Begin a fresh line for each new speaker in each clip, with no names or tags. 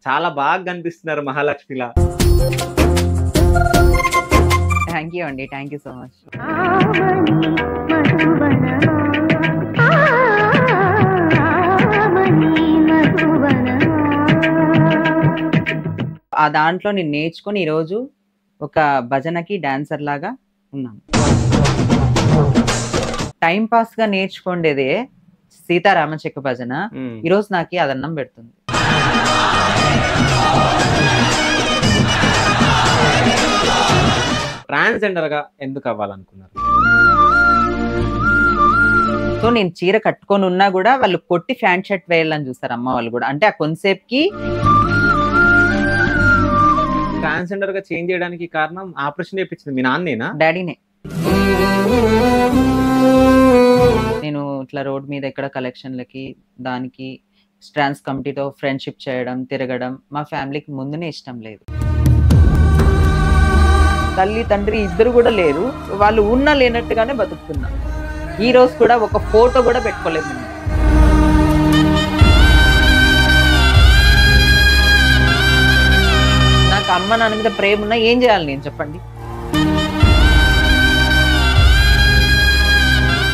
చాలా బాగా కనిపిస్తున్నారు మహాలక్ష్మిలా.
థ్యాంక్ యూ అండి. Thank you so much. ఆ దాంట్లో నేను నేర్చుకొని ఈరోజు ఒక భజనకి డాన్సర్ లాగా ఉన్నాను. టైం పాస్ గా నేర్చుకోండేదే సీతారామ చెక్క భజన ఈరోజు నాకు అదన్నం పెడుతుంది.
ట్రాన్స్జెండర్ గా ఎందుకు అవ్వాలనుకున్నారు?
సో నేను చీర కట్టుకొని ఉన్నా కూడా వాళ్ళు కొట్టి ఫ్యాంట్ షర్ట్ వేయాలని చూస్తారు అమ్మ వాళ్ళు కూడా. అంటే ఆ కాన్సెప్ట్ కి
ట్రాన్స్జెండర్ గా చేంజ్ చేయడానికి కారణం ఆపరేషన్ చేయించింది మీ నాన్నేనా?
డాడీనే. నేను ఇట్లా రోడ్ మీద ఎక్కడ కలెక్షన్లకి దానికి ట్రాన్స్ కమిటీతో ఫ్రెండ్షిప్ చేయడం తిరగడం మా ఫ్యామిలీకి ముందునే ఇష్టం లేదు. తల్లి తండ్రి ఇద్దరు కూడా లేరు, వాళ్ళు ఉన్నా లేనట్టుగానే బతుకుతున్నా. ఈ రోజు కూడా ఒక ఫోటో కూడా పెట్టుకోలేదు. నాకు అమ్మ నాన్న మీద ప్రేమ ఉన్నా ఏం చేయాలి నేను చెప్పండి?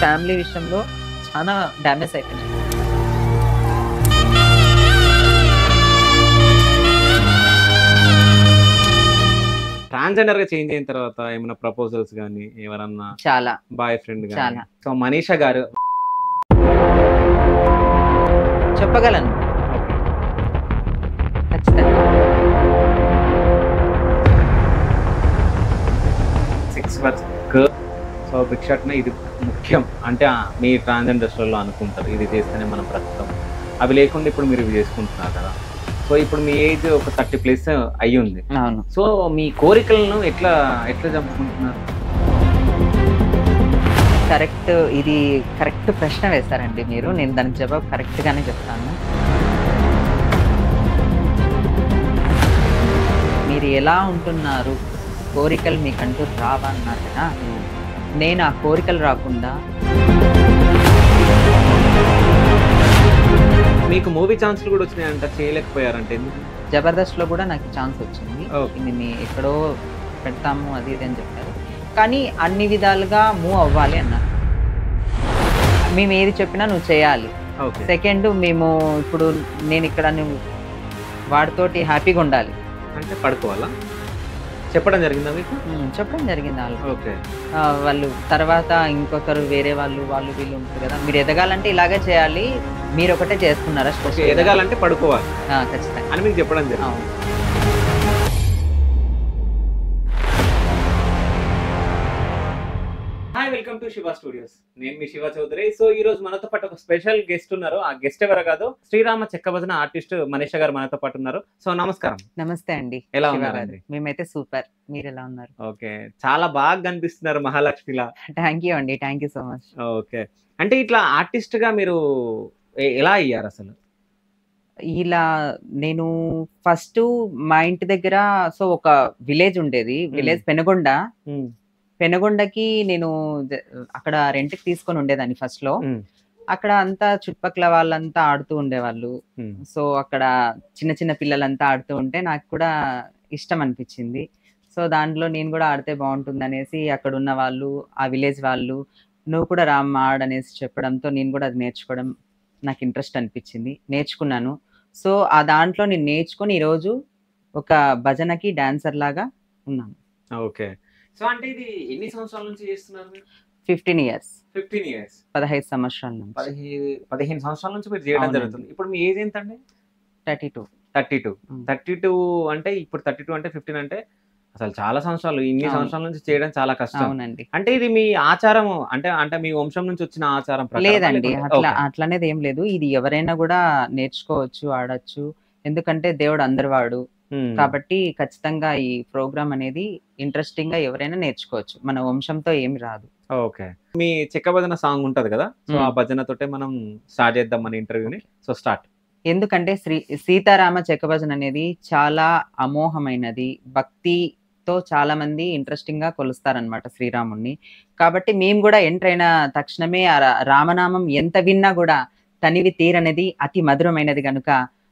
ఫ్యామిలీ విషయంలో చాలా డ్యామేజ్ అయిపోయింది.
ట్రాన్స్జెండర్ గా చేంజ్ అయిన తర్వాత ఏమైనా ప్రపోజల్స్ గానీ ఎవరన్నా
చాలా
బాయ్ ఫ్రెండ్ గానీ?
చాలా.
సో మనీషా గారు
చెప్పగలను ఖచ్చితంగా.
6 వర్క్ సో భిక్షాటన ఇది ముఖ్యం అంటే మీ ట్రాన్స్జెండర్స్లో అనుకుంటారు ఇది చేస్తేనే మనం ప్రస్తుతం అవి లేకుండా ఇప్పుడు మీరు ఇవి చేసుకుంటున్నారు కదా. సో ఇప్పుడు మీ ఏజ్ ఒక 30+ అయ్యి ఉంది.
అవును.
సో మీ కోరికలను ఎట్లా చంపుకుంటున్నారు?
కరెక్ట్, ఇది కరెక్ట్ ప్రశ్న వేస్తారండి మీరు. నేను దానికి జవాబు కరెక్ట్ గానే చెప్తాను. మీరు ఎలా ఉంటున్నారు, కోరికలు మీకంటూ రావా అన్నారు కదా. నేను ఆ కోరికలు రాకుండా
మీకు మూవీ ఛాన్స్లు కూడా వచ్చినాయంట, చేయలేకపోయారంటే ఎందుకు?
జబర్దస్త్ లో కూడా నాకు ఛాన్స్ వచ్చింది. దీన్ని ఎక్కడో పెడతాము అది ఇది అని చెప్పారు, కానీ అన్ని విధాలుగా మూవ్ అవ్వాలి అన్నారు. మేము ఏది చెప్పినా నువ్వు చేయాలి. సెకండ్ మేము ఇప్పుడు నేను ఇక్కడ నువ్వు వాడితోటి హ్యాపీగా ఉండాలి
అంటే పడుకోవాలా చెప్పడం జరిగిందా మీకు?
చెప్పడం జరిగింది వాళ్ళు.
ఓకే.
వాళ్ళు తర్వాత ఇంకొకరు వేరే వాళ్ళు వీళ్ళు ఉంటారు కదా, మీరు ఎదగాలంటే ఇలాగే చేయాలి, మీరు ఒకటే చేస్తున్నారా
ఎదగాలంటే పడుకోవాలి
ఖచ్చితంగా
అని మీకు చెప్పడం జరిగింది. Hi, welcome to Shiva studios. నేను మీ శివ చౌదరి. సో ఈ రోజు మనతో పాటు ఒక స్పెషల్ గెస్ట్ ఉన్నారు. ఆ గెస్ట్ ఎవరో కాదు, శ్రీరామ చెక్క భజన ఆర్టిస్ట్ మనీషా గారు మనతో పాటు ఉన్నారు. సో నమస్కారం.
నమస్తే అండి.
ఎలా ఉన్నారండి?
మేమైతే సూపర్, మీరు ఎలా ఉన్నారు?
ఓకే, చాలా బాగా కనిపిస్తున్నారు మహాలక్ష్మిలా.
థ్యాంక్ యూ అండి. Thank you so much.
Okay, అంటే ఇట్లా ఆర్టిస్ట్ గా మీరు ఎలా అయ్యారు అసలు?
ఇలా నేను ఫస్ట్ మా ఇంటి దగ్గర సో ఒక విలేజ్ ఉండేది, విలేజ్ పెనగొండకి నేను అక్కడ రెంట్కి తీసుకొని ఉండేదాన్ని ఫస్ట్ లో. అక్కడ అంతా చుట్టుపక్కల వాళ్ళంతా ఆడుతూ ఉండేవాళ్ళు. సో అక్కడ చిన్న చిన్న పిల్లలంతా ఆడుతూ ఉంటే నాకు కూడా ఇష్టం అనిపించింది. సో దాంట్లో నేను కూడా ఆడితే బాగుంటుంది అనేసి అక్కడ ఉన్న వాళ్ళు, ఆ విలేజ్ వాళ్ళు, నువ్వు కూడా రామ్ ఆడనేసి చెప్పడంతో నేను కూడా అది నేర్చుకోవడం నాకు ఇంట్రెస్ట్ అనిపించింది, నేర్చుకున్నాను. సో ఆ దాంట్లో నేను నేర్చుకొని ఈరోజు ఒక భజనకి డాన్సర్ లాగా ఉన్నాను.
ఓకే, సో అంటే ఇది ఎన్ని సంవత్సరాల నుంచి చేస్తున్నారు మీరు?
15 years.
15
సంవత్సరాల నుంచి.
15 సంవత్సరాల నుంచి మీరు చేయడం జరుగుతుంది. ఇప్పుడు మీ ఏజ్ ఎంత అండి? 32 అంటే ఇప్పుడు 32 అంటే 15 అంటే అసలు చాలా సంవత్సరాలు. ఇన్ని సంవత్సరాల నుంచి చేయడం చాలా కష్టం.
అవునండి.
అంటే ఇది మీ ఆచారం అంటే మీ వంశం నుంచి వచ్చిన ఆచారం
లేదండి, అట్లనేది ఏం లేదు. ఇది ఎవరైనా కూడా నేర్చుకోవచ్చు, ఆడచ్చు. ఎందుకంటే దేవుడు అందరి వాడు కాబట్టి ఖచ్చితంగా ఈ ప్రోగ్రామ్ అనేది ఇంట్రెస్టింగ్ గా ఎవరైనా నేర్చుకోవచ్చు. మన వంశంతో ఏమి రాదు.
ఓకే, మీ చెక్క భజన సాంగ్ ఉంటది కదా, సో ఆ భజన తోటే మనం స్టార్ట్ చేద్దాం మన ఇంటర్వ్యూని. So start.
ఎందుకంటే సీతారామ చెక్క భజన అనేది చాలా అమోఘమైనది. భక్తితో చాలా మంది ఇంట్రెస్టింగ్ గా కొలుస్తారనమాట శ్రీరాముణ్ణి. కాబట్టి మేము కూడా ఎంటర్ అయిన తక్షణమే ఆ రామనామం ఎంత విన్నా కూడా తనివి తీరనేది, అతి మధురమైనది కనుక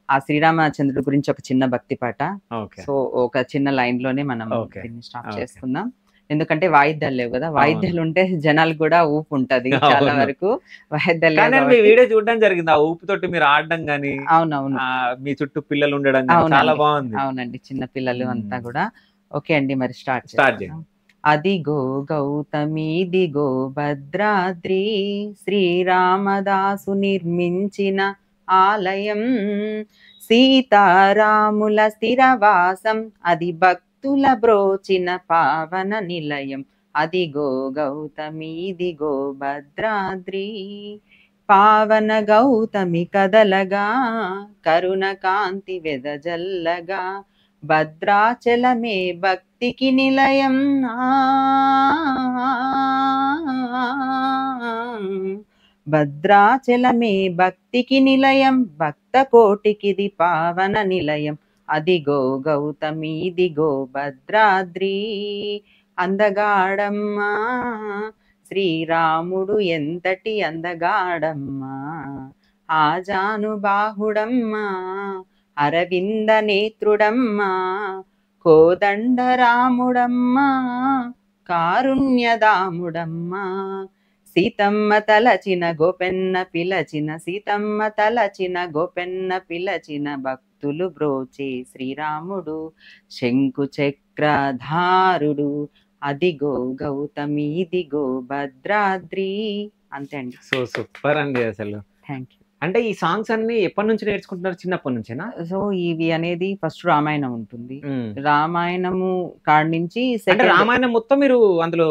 ఆ శ్రీరామచంద్రుడి గురించి ఒక చిన్న భక్తి పాట.
ఓకే.
సో ఒక చిన్న లైన్ లోనే మనం
ఓకే.
దీన్ని స్టార్ట్
ఓకే.
చేసుకుందాం. ఎందుకంటే వాయిద్యాలు లేవు కదా,
అవును.
వాయిద్యాలు ఉంటే జనాలకు కూడా ఊపు ఉంటది చాలా
అవును.
వరకు, వాయిద్యాలు లేవు
కానీ నేను మీ
కాబట్టి.
వీడియో చూడడం జరిగింది. ఆ ఊపుతోటి మీరు ఆడడం గాని,
అవునవును.
మీ చుట్టూ పిల్లలు ఉండడం గాని చాలా
అవునండి.
బాగుంది.
అవునండి. చిన్న పిల్లలు అంతా
హ్మ్.
గూడా. ఓకే అండి. మరి స్టార్ట్
స్టార్ట్
చేస్తున్నాం.
చేయండి.
అదిగో గౌతమిదిగో భద్రాద్రి, శ్రీరామదాసు నిర్మించిన ఆలయం, సీతారాముల స్థిరవాసం, అది భక్తుల బ్రోచిన పావన నిలయం. అదిగో గౌతమిదిగో భద్రాద్రి, పావన గౌతమి కదలగా, కరుణ కాంతి వెదజల్లగా, భద్రాచలమే భక్తికి నిలయం. భద్రాచలమే భక్తికి నిలయం, భక్త కోటికిది పావన నిలయం. అదిగో గౌతమి ఇదిగో భద్రాద్రి, అందగాడమ్మా శ్రీరాముడు ఎంతటి అందగాడమ్మా, ఆజానుబాహుడమ్మా అరవింద నేత్రుడమ్మా, కోదండరాముడమ్మా కారుణ్యదాముడమ్మా, సీతమ్మ తలచిన గోపెన్న పిలచిన, సీతమ్మ తలచిన గోపెన్న పిలచిన, భక్తులు బ్రోచే శ్రీరాముడు శంకు చక్రధారుడు. అదిగో గౌతమి ఇదిగో భద్రాద్రి. అంతే అండి.
సో సూపర్ అండి అసలు.
Thank you.
అంటే ఈ సాంగ్స్ అన్ని ఎప్పటి నుంచి నేర్చుకుంటున్నారు? చిన్నప్పటి నుంచేనా?
సో ఇవి అనేది ఫస్ట్ రామాయణం ఉంటుంది.
హ్మ్.
రామాయణము కాడి నుంచి
అంటే
సెకండ్
రామాయణం మొత్తం మీరు అందులో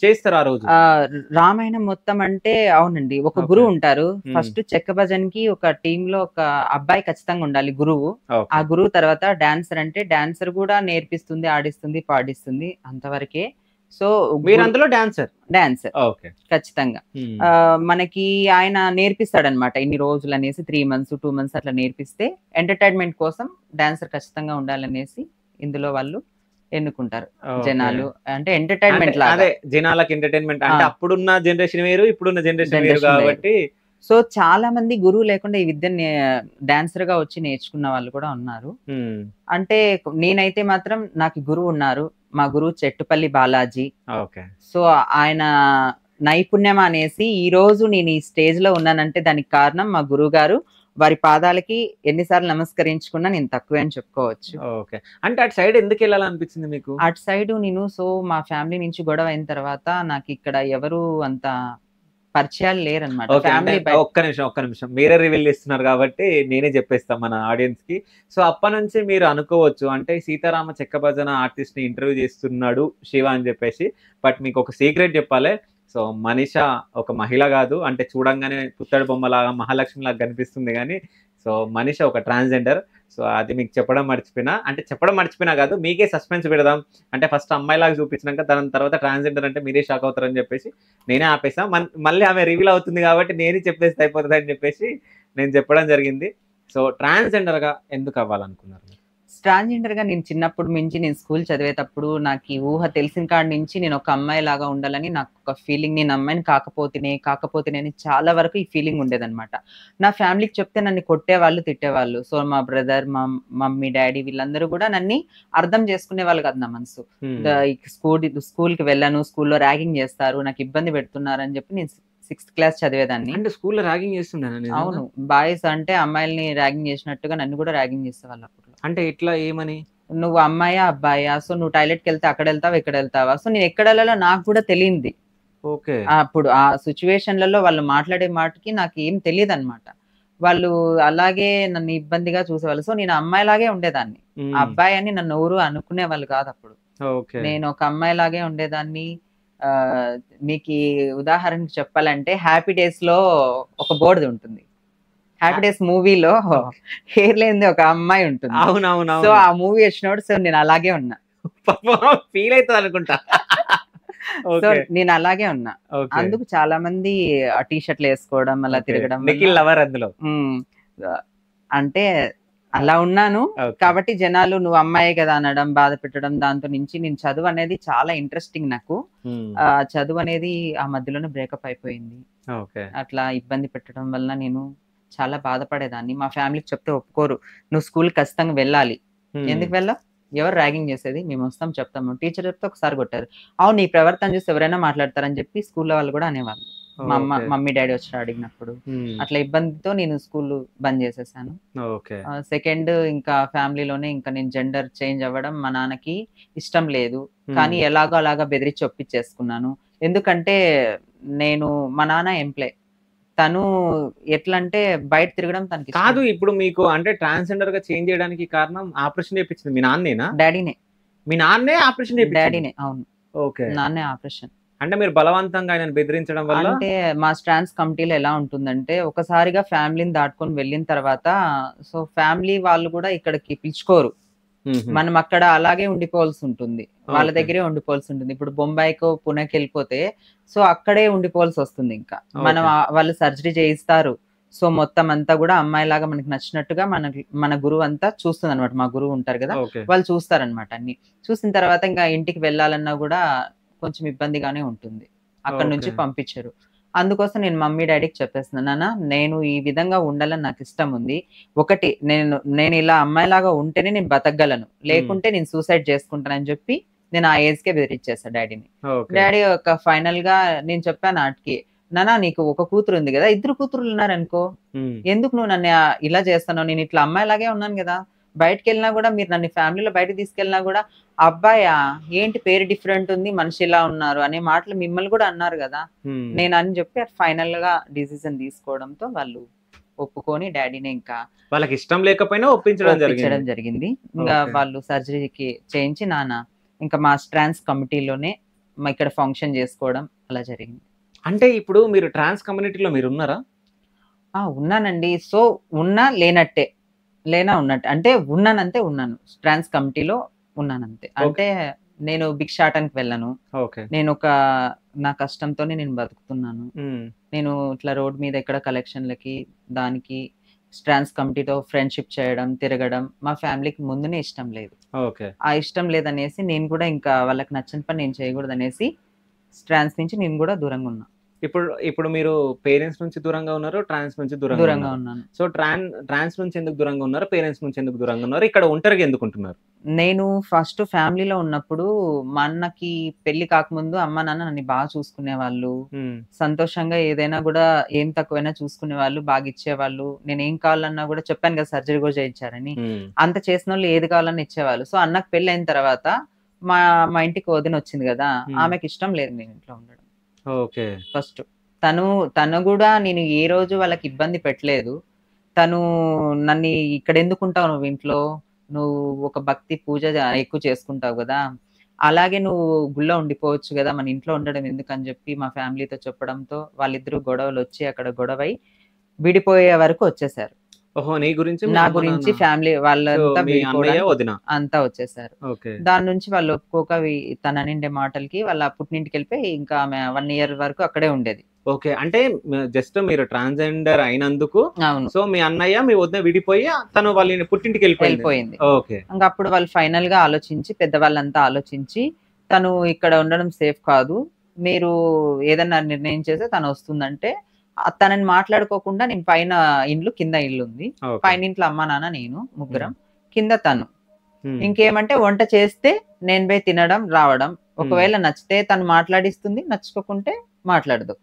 చేస్తారు ఆ రోజు?
రామాయణం మొత్తం అంటే అవునండి. ఒక
ఓకే.
గురువు ఉంటారు.
హ్మ్.
ఫస్ట్ చెక్క భజన్ కి ఒక టీమ్ లో ఒక అబ్బాయి ఖచ్చితంగా ఉండాలి గురువు. ఆ
ఓకే.
గురువు తర్వాత డాన్సర్, అంటే డాన్సర్ కూడా నేర్పిస్తుంది, ఆడిస్తుంది, పాడిస్తుంది అంతవరకే. సో
మీరు అందులో డాన్సర్?
Dancer
okay.
ఖచ్చితంగా.
హ్మ్.
మనకి ఆయన నేర్పిస్తాడనమాట. ఇన్ని రోజులు అనేసి 3 months 2 months అట్లా నేర్పిస్తే ఎంటర్టైన్మెంట్ కోసం డాన్సర్ ఖచ్చితంగా ఉండాలనేసి ఇందులో వాళ్ళు ఎన్నుకుంటారు
ఓకే.
జనాలు. అంటే
అంటే
ఎంటర్టైన్మెంట్ లాగా.
అదే జనాలకు ఎంటర్టైన్మెంట్ అంటే
ఆ.
అప్పుడున్న జనరేషన్ వేరు, ఇప్పుడున్న జనరేషన్ వేరు
జనరేషన్ వేరు.
కాబట్టి
సో చాలా మంది గురువు లేకుండా ఈ విద్యని డాన్సర్ గా వచ్చి నేర్చుకున్న వాళ్ళు కూడా ఉన్నారు.
హ్మ్.
అంటే నేనైతే మాత్రం నాకు గురువు ఉన్నారు. మా గురువు చెట్టుపల్లి బాలాజీ.
ఓకే.
సో ఆయన నైపుణ్యం అనేసి ఈ రోజు నేను ఈ స్టేజ్ లో ఉన్నానంటే దానికి కారణం మా గురువు గారు. వారి పాదాలకి ఎన్నిసార్లు నమస్కరించుకున్నా నేను తక్కువే అని చెప్పుకోవచ్చు.
ఓకే. అంటే అటు సైడ్ ఎందుకు వెళ్ళాలనిపించింది మీకు?
అటు సైడ్ నేను మా ఫ్యామిలీ నుంచి గొడవ అయిన తర్వాత నాకు ఇక్కడ ఎవరు అంత పరిచయాలు లేరనమాట.
ఓకే. అంటే
ఫ్యామిలీ
ఒక్క నిమిషం. మీరే రివీల్ చేస్తున్నారు కాబట్టి నేనే చెప్పేస్తా మన ఆడియన్స్ కి. సో అప్పటి నుంచి మీరు అనుకోవచ్చు అంటే సీతారామ చెక్క భజన ఆర్టిస్ట్ ని ఇంటర్వ్యూ చేస్తున్నాడు శివ అని చెప్పేసి. బట్ మీకు ఒక సీక్రెట్ చెప్పాలి. సో మనీష ఒక మహిళ కాదు. అంటే చూడంగానే పుత్తడి బొమ్మలాగా మహాలక్ష్మి లాగా కనిపిస్తుంది కానీ సో మనీష ఒక ట్రాన్స్జెండర్. సో అది మీకు చెప్పడం మర్చిపోయినా, అంటే చెప్పడం మర్చిపోయినా కాదు, మీకే సస్పెన్స్ పెడదాం. అంటే ఫస్ట్ అమ్మాయిలాగా చూపించినాక దాని తర్వాత ట్రాన్స్జెండర్ అంటే మీరే షాక్ అవుతారని చెప్పేసి నేనే ఆపేసా. మళ్ళీ ఆమె రివీల్ అవుతుంది కాబట్టి నేనే చెప్పేస్తే అయిపోతుంది అని చెప్పేసి నేను చెప్పడం జరిగింది. సో ట్రాన్స్జెండర్ గా ఎందుకు అవ్వాలనుకున్నారు?
ట్రాన్స్జెండర్ గా నేను చిన్నప్పుడు నుంచి నేను స్కూల్ చదివేటప్పుడు నాకు ఈ ఊహ తెలిసిన కాడి నుంచి నేను ఒక అమ్మాయి లాగా ఉండాలని నాకు ఒక ఫీలింగ్. నేను అమ్మాయిని కాకపోతేనే అని చాలా వరకు ఈ ఫీలింగ్ ఉండేదన్నమాట. నా ఫ్యామిలీకి చెప్తే నన్ను కొట్టేవాళ్ళు, తిట్టేవాళ్ళు. సో మా బ్రదర్, మా మమ్మీ, డాడీ వీళ్ళందరూ కూడా నన్ను అర్థం చేసుకునే వాళ్ళు కాదు. నా మనసు స్కూల్ కి వెళ్ళాను, స్కూల్లో ర్యాగింగ్ చేస్తారు, నాకు ఇబ్బంది పెడుతున్నారు అని చెప్పి నేను 6th క్లాస్ చదివేదాన్ని.
అంటే స్కూల్లో ర్యాగింగ్ చేస్తుండేనా?
అవును. బాయ్స్ అంటే అమ్మాయిల్ని ర్యాగింగ్ చేసినట్టుగా నన్ను కూడా ర్యాగింగ్ చేసేవాళ్ళు అప్పుడు.
అంటే ఇట్లా ఏమని?
నువ్వు అమ్మాయా అబ్బాయా, సో నువ్వు టాయిలెట్కి వెళ్తే అక్కడ వెళ్తావా ఇక్కడ వెళ్తావా. సో నేను ఎక్కడ వెళ్ళాలో నాకు కూడా తెలియంది.
ఓకే.
అప్పుడు ఆ సిచ్యువేషన్లలో వాళ్ళు మాట్లాడే మాటకి నాకు ఏం తెలియదు అనమాట. వాళ్ళు అలాగే నన్ను ఇబ్బందిగా చూసేవాళ్ళు. సో నేను అమ్మాయిలాగే ఉండేదాన్ని. అబ్బాయి అని నన్ను ఎవరు అనుకునే వాళ్ళు కాదు అప్పుడు. నేను ఒక అమ్మాయిలాగే ఉండేదాన్ని. మీకు ఉదాహరణకి చెప్పాలంటే హ్యాపీ డేస్ లో ఒక బోర్డు ఉంటుంది. హ్యాపీ డేస్ మూవీలో హెయిర్ లేనిది ఒక అమ్మాయి ఉంటుంది.
అవునవును.
సో ఆ మూవీ వచ్చినప్పుడు సో నేను అలాగే ఉన్నా.
ఫీల్ అవుతుంది అనుకుంటా.
సో నేను అలాగే ఉన్నా. అందుకు చాలా మంది ఆ టీ షర్ట్లు వేసుకోవడం అలా తిరగడం.
నిఖిల్ లవర్ అందులో.
అంటే అలా ఉన్నాను కాబట్టి జనాలు నువ్వు అమ్మాయి కదా అనడం, బాధ పెట్టడం. దాంతో నుంచి నేను చదువు అనేది చాలా ఇంట్రెస్టింగ్ నాకు. చదువు అనేది ఆ మధ్యలోనే బ్రేకప్ అయిపోయింది. అట్లా ఇబ్బంది పెట్టడం వల్ల నేను చాలా బాధపడేదాన్ని. మా ఫ్యామిలీకి చెప్తే ఒప్పుకోరు. "నువ్వు స్కూల్‌కి ఖచ్చితంగా వెళ్ళాలి." "ఎందుకు వెళ్ళవు?" "ఎవరు ర్యాగింగ్ చేసేది? మేమొస్తాం చెప్తాము." టీచర్ చెప్తే ఒకసారి కొట్టారు. అవును, నీ ప్రవర్తన చూసి ఎవరైనా మాట్లాడతారని చెప్పి స్కూల్‌లో వాళ్ళు కూడా అనేవాళ్ళు. మా
ఓకే.
మమ్మీ, డ్యాడీ వచ్చి అడిగినప్పుడు. అట్లా ఇబ్బందితో నేను స్కూల్ బంద్ చేసేసాను.
ఓకే.
సెకండ్ ఇంకా ఫ్యామిలీలోనే ఇంకా నేను జెండర్ చేంజ్ అవ్వడం మా నాన్నకి ఇష్టం లేదు. కానీ ఎలాగో అలాగా బెదిరించి ఒప్పించేసుకున్నాను. ఎందుకంటే నేను మా నాన్న ఎంప్లాయ్. తను ఎట్లంటే బయట తిరగడం తనకిష్టం.
కాదు, ఇప్పుడు మీకు అంటే ట్రాన్స్‌జెండర్‌గా చేంజ్ చేయడానికి కారణం ఆపరేషన్ చేపించింది మీ నాన్నేనా?
డ్యాడీనే.
మీ నాన్నే ఆపరేషన్ చేపించింది?
డ్యాడీనే. అవును.
ఓకే.
నాన్నే ఆపరేషన్.
అంటే మీరు బలవంతంగా ఆయనను బెదిరించడం వల్ల?
అంటే మా ట్రాన్స్ కమిటీలో ఎలా ఉంటుందంటే ఒకసారిగా ఫ్యామిలీని దాటుకొని వెళ్ళిన తర్వాత సో ఫ్యామిలీ వాళ్ళు కూడా ఇక్కడికి పిలుచుకోరు. మనం అక్కడ అలాగే ఉండిపోవాల్సి ఉంటుంది. వాళ్ళ
ఓకే.
దగ్గరే ఉండిపోవాల్సి ఉంటుంది. ఇప్పుడు బొంబాయికో, పుణెకి వెళ్ళిపోతే సో అక్కడే ఉండిపోవాల్సి వస్తుంది ఇంకా. మనం
ఓకే.
వాళ్ళు సర్జరీ చేయిస్తారు. సో మొత్తం అంతా కూడా అమ్మాయిలాగా మనకి నచ్చినట్టుగా మన గురువు అంతా చూస్తుందన్నమాట. మా గురువు ఉంటారు కదా!
ఓకే.
వాళ్ళు చూస్తారన్నమాట అన్ని. చూసిన తర్వాత ఇంకా ఇంటికి వెళ్ళాలన్నా కూడా కొంచెం ఇబ్బందిగానే ఉంటుంది. అక్కడి నుంచి
ఓకే.
పంపించరు. అందుకోసం నేను మమ్మీ, డ్యాడీకి చెప్పేస్తున్నాను. నాన్న, నేను ఈ విధంగా ఉండాలని నాకిష్టం ఉంది. ఒకటి నేను ఇలా అమ్మాయిలాగా ఉంటేనే నేను బతకగలను. లేకుంటే నేను సూసైడ్ చేసుకుంటానని చెప్పి నేను ఆ ఏజ్‌కే బెదిరిచ్చేసా డ్యాడీని.
ఓకే.
డ్యాడీ ఒక ఫైనల్‌గా నేను చెప్పాను ఆటికి, నాన్న నీకు ఒక కూతురు ఉంది గదా! ఇద్దరు కూతుర్లున్నారనుకో, ఎందుకు నువ్వు నన్ను ఇలా చేస్తున్నావు? నేను ఇట్లా అమ్మాయిలాగే ఉన్నాను గదా! బయటికెళ్ళినా గూడా మీరు నన్ను ఫ్యామిలీలో బయటకి తీసుకెళ్ళినా గూడా, అబ్బాయా ఏంటి పేరు డిఫరెంట్ ఉంది, మనిషి ఇలా ఉన్నారు అనే మాటలు మిమ్మల్ని గూడా అన్నారు గదా! నేనని చెప్పి ఫైనల్‌గా డిసిజన్ తీసుకోవడంతో వాళ్ళు ఒప్పుకొని డ్యాడీనే ఇంకా
వాళ్ళకి ఇష్టం లేకపోయినా ఒప్పించడం
ఒప్పించడం
జరిగింది.
జరిగింది. ఇంకా
ఓకే.
వాళ్ళు సర్జరీకి చేయించి నాన్న ఇంకా మా ట్రాన్స్ కమిటీలోనే ఇక్కడ ఫంక్షన్ చేసుకోవడం అలా జరిగింది.
అంటే ఇప్పుడు మీరు ట్రాన్స్ కమ్యూనిటీలో మీరున్నారా?
ఉన్నానండి. సో, ఉన్నా లేనట్టే. లేనా ఉన్నట్టే. అంటే ఉన్నానంతే ఉన్నాను. ట్రాన్స్ కమిటీలో ఉన్నానంతే. అంటే నేను భిక్షాటనకి వెళ్ళను.
ఓకే.
నా కష్టంతోనే నేను బతుకుతున్నాను. నేను ఇట్లా రోడ్ మీద ఎక్కడ కలెక్షన్‌లకి, దానికి ట్రాన్స్ కమిటీతో ఫ్రెండ్‌షిప్ చేయడం, తిరగడం మా ఫ్యామిలీకి ముందునే ఇష్టం లేదు.
ఓకే.
ఆ ఇష్టం లేదనేసి నేను కూడా ఇంకా వాళ్ళకి నచ్చని పని నేను చేయకూడదనేసి ట్రాన్స్ నుంచి నేను కూడా దూరంగా ఉన్నా.
ఇప్పుడు మీరు పేరెంట్స్ నుంచి దూరంగా ఉన్నారు. ట్రాన్స్ నుంచి దూరంగా
దూరంగా
ఉన్నారు.
ఉన్నాను.
సో ట్రాన్స్ నుంచి ఎందుకు దూరంగా ఉన్నారు? పేరెంట్స్ నుంచి ఎందుకు దూరంగా ఉన్నారు? ఇక్కడ ఒంటరిగా ఎందుకుంటున్నారు?
నేను ఫస్ట్ ఫ్యామిలీలో ఉన్నప్పుడు మా అన్నకి పెళ్లి కాకముందు అమ్మ, నాన్న నన్ను బాగా చూసుకునేవాళ్ళు. సంతోషంగా ఏదైనా గూడా ఏం తక్కువైనా చూసుకునేవాళ్ళు. బాగా ఇచ్చేవాళ్ళు. నేనేం కావాలన్నా గూడా చెప్పాను కదా! సర్జరీ గూడా చేయించారని. అంత చేసినోళ్ళు ఏది కావాలన్నా ఇచ్చేవాళ్ళు. సో, అన్నకి పెళ్లయిన తర్వాత మా మా ఇంటికి వదినొచ్చింది గదా! ఆమెకిష్టం లేదు నేను ఇంట్లో ఉండడం.
ఓకే.
ఫస్ట్. తను గూడా నేను ఏ రోజు వాళ్ళకి ఇబ్బంది పెట్టలేదు. తను నన్ను ఇక్కడెందుకుంటావు నువ్వు ఇంట్లో? నువ్వు ఒక భక్తి పూజ ఎక్కువ చేసుకుంటావు గదా! అలాగే నువ్వు గుళ్ళో ఉండిపోవచ్చు గదా! మన ఇంట్లో ఉండడం ఎందుకని జెప్పి మా ఫ్యామిలీతో చెప్పడంతో వాళ్ళిద్దరూ గొడవలొచ్చి అక్కడ గొడవై విడిపోయే వరకు వచ్చేసారు.
ఓహో! నీ గురించి మీ
నా
అమ్మ,
గురించి
నాన్న.
ఫ్యామిలీ
సో,
వాళ్ళంతా
మీ అన్నయ్య, వదిన.
అంతా వచ్చేసారు.
ఓకే.
దాని నుంచి వాళ్ళు ఒప్పుకోక తననిండే మాటలకి వాళ్ళ పుట్టినింటికెళ్ళిపోయి ఇంకా ఆమె 1 ఇయర్ వరకు అక్కడే ఉండేది.
ఓకే. అంటే జస్ట్ మీరు ట్రాన్స్‌జెండర్ అయినందుకు
అవును.
సో, మీ అన్నయ్య, మీ వదిన విడిపోయి తను వాళ్ళ పుట్టింటికెళ్ళిపోయింది.
వెళ్ళిపోయింది.
ఓకే.
అప్పుడు వాళ్ళు ఫైనల్‌గా ఆలోచించి పెద్దవాళ్ళంతా ఆలోచించి తను ఇక్కడ ఉండడం సేఫ్ కాదు. మీరు ఏదన్నా నిర్ణయం చేస్తే తనొస్తుందంటే తనని మాట్లాడుకోకుండా నేను పైన ఇల్లు, కింద ఇల్లుంది.
ఓకే.
పైనింట్లో అమ్మ, నాన్న, నేను ముగ్గురం. కింద తను.
హ్మ్.
ఇంకేమంటే వంట చేస్తే నేను పోయి తినడం, రావడం. ఒకవేళ నచ్చితే తను మాట్లాడిస్తుంది. నచ్చకపోకుంటే మాట్లాడదు.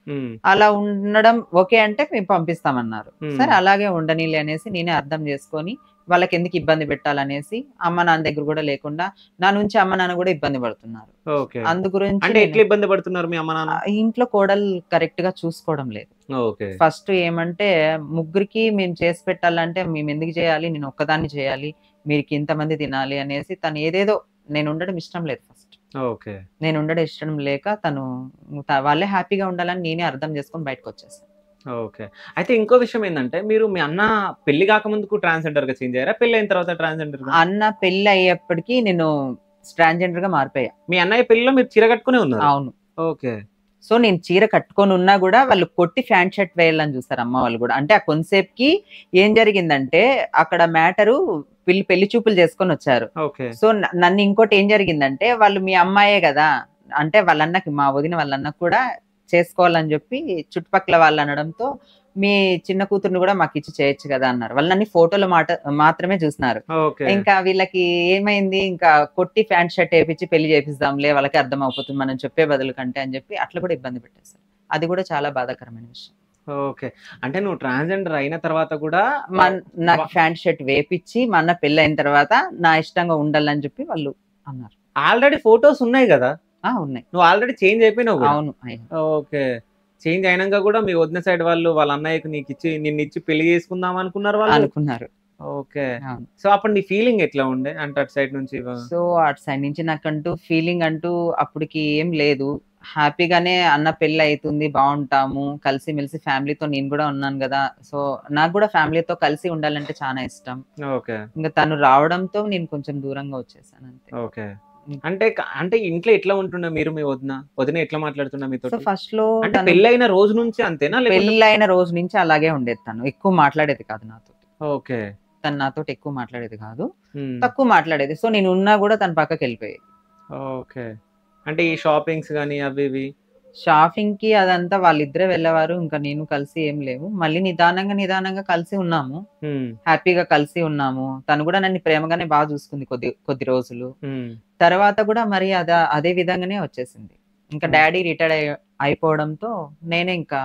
అలా ఉండడం ఓకే అంటే మేము పంపిస్తామన్నారు. సరే అలాగే ఉండనీలే అనేసి నేనే అర్థం చేసుకొని వాళ్ళకెందుకు ఇబ్బంది పెట్టాలనేసి అమ్మ, నాన్న దగ్గర గూడా లేకుండా నా నుంచి అమ్మ, నాన్న గూడా ఇబ్బంది పడుతున్నారు.
ఓకే.
అందు గురించి
అంటే ఎట్లా ఇబ్బంది పడుతున్నారు మీ అమ్మ, నాన్న?
ఇంట్లో కోడలు కరెక్ట్‌గా చూసుకోవడం లేదు.
ఓకే.
ఫస్ట్ ఏమంటే ముగ్గురికి మేము చేసి పెట్టాలంటే మేమెందుకు చేయాలి? నేను ఒక్కదాన్ని చేయాలి. మీరికి ఇంతమంది తినాలి అనేసి తను ఏదేదో నేను ఉండడం ఇష్టం లేదు ఫస్ట్.
ఓకే.
నేను ఉండడం ఇష్టం లేక వాళ్ళే హ్యాపీగా ఉండాలని నేనే అర్థం చేసుకొని బయటకొచ్చేసాను.
ఓకే. అయితే ఇంకో విషయం ఏందంటే మీరు మీ అన్న పెళ్లి కాకముందుకు ట్రాన్స్‌జెండర్‌గా చేంజ్ అయ్యారా? పెళ్లయిన తర్వాత ట్రాన్స్‌జెండర్‌గా?
అన్న పెళ్లి అయ్యేప్పటికి నేను ట్రాన్స్‌జెండర్‌గా మారిపోయా.
మీ అన్నయ్య పెళ్లిలో మీరు చీర కట్టుకునే ఉన్నారు.
అవును.
ఓకే.
సో నేను చీర కట్టుకొని ఉన్నా గూడా వాళ్ళు కొట్టి ప్యాంట్ షర్ట్ వేయాలని చూసారు అమ్మ వాళ్ళు గూడా. అంటే ఆ కొంతసేపుకి ఏం జరిగిందంటే అక్కడ మ్యాటరు పెళ్లి చూపులు చేసుకొని వచ్చారు.
ఓకే.
సో నన్ను ఇంకోటి ఏం జరిగిందంటే వాళ్ళు మీ అమ్మాయే గదా! అంటే వాళ్ళ అన్నకి మా వదిన వాళ్ళ అన్నకి కూడా చేసుకోవాలని చెప్పి చుట్టుపక్కల వాళ్ళు అనడంతో మీ చిన్న కూతుర్ని కూడా మాకు ఇచ్చి చేయొచ్చు కదా అన్నారు. వాళ్ళు నన్ను ఫోటోలో మాత్రమే చూస్తున్నారు.
ఓకే.
ఇంకా వీళ్ళకి ఏమైంది, ఇంకా కొట్టి ప్యాంట్ షర్ట్ వేపించి పెళ్లి చేపిస్తాంలే, వాళ్ళకి అర్థం అయిపోతుంది మనం చెప్పే బదులు కంటే అని చెప్పి అట్లా కూడా ఇబ్బంది పెట్టేస్తారు. అది కూడా చాలా బాధాకరమైన విషయం.
ఓకే. అంటే నువ్వు ట్రాన్స్‌జెండర్ అయిన తర్వాత కూడా
నాకు ప్యాంట్ షర్ట్ వేపించి మా అన్న పెళ్లి అయిన తర్వాత నా ఇష్టంగా ఉండాలని చెప్పి వాళ్ళు అన్నారు.
ఆల్రెడీ ఫోటోస్ ఉన్నాయి కదా,
ఉన్నాయి.
నువ్వు ఆల్రెడీ చేంజ్ అయిపోయినావు కూడా.
అవును.
ఓకే. చేంజ్ అయినాక కూడా మీ వదిన సైడ్ వాళ్ళు వాళ్ళ అన్నయ్యకి నీకు ఇచ్చి నిన్ను ఇచ్చి పెళ్లి చేసుకుందాం అనుకున్నారు వాళ్ళు.
అనుకున్నారు.
ఓకే. సో అప్పుడు నీ ఫీలింగ్ ఎట్లా ఉండే అంటే అటు సైడ్ నుంచి?
సో అటు సైడ్ నుంచి నాకంటూ ఫీలింగ్ అంటూ అప్పటికి ఏం లేదు. హ్యాపీగానే అన్న పెళ్లి అవుతుంది, బాగుంటాము, కలిసి మెలిసి ఫ్యామిలీతో నేను కూడా ఉన్నాను కదా. సో నాకు కూడా ఫ్యామిలీతో కలిసి ఉండాలంటే చాలా ఇష్టం.
ఓకే.
ఇంకా తను రావడంతో నేను కొంచెం దూరంగా వచ్చేసాను అంతే.
ఓకే. అంటే ఇంట్లో ఎట్లా ఉంటుండే మీరు? మీ వదిన ఎట్లా మాట్లాడుతున్నా మీతో?
సో ఫస్ట్ లో
అంటే పెళ్ళైన రోజు నుంచి అంతేనా?
పెళ్ళైన రోజు నుంచి అలాగే ఉండేది. తను ఎక్కువ మాట్లాడేది కాదు నాతో.
ఓకే.
తను నాతో ఎక్కువ మాట్లాడేది కాదు, తక్కువ మాట్లాడేది. సో నేను ఉన్నా కూడా తన పక్కకి వెళ్ళిపోయేది.
ఓకే. అంటే ఈ షాపింగ్స్ గానీ అవి ఇవి?
షాపింగ్ కి అదంతా వాళ్ళిద్దరే వెళ్ళేవారు, ఇంకా నేను కలిసి ఏం లేవు. మళ్ళీ నిదానంగా కలిసి ఉన్నాము, హ్యాపీగా కలిసి ఉన్నాము. తను కూడా నన్ను ప్రేమగానే బాగా చూసుకుంది కొద్ది రోజులు. తర్వాత కూడా మరి అదే విధంగానే వచ్చేసింది. ఇంకా డాడీ రిటైర్డ్ అయిపోవడంతో నేనే ఇంకా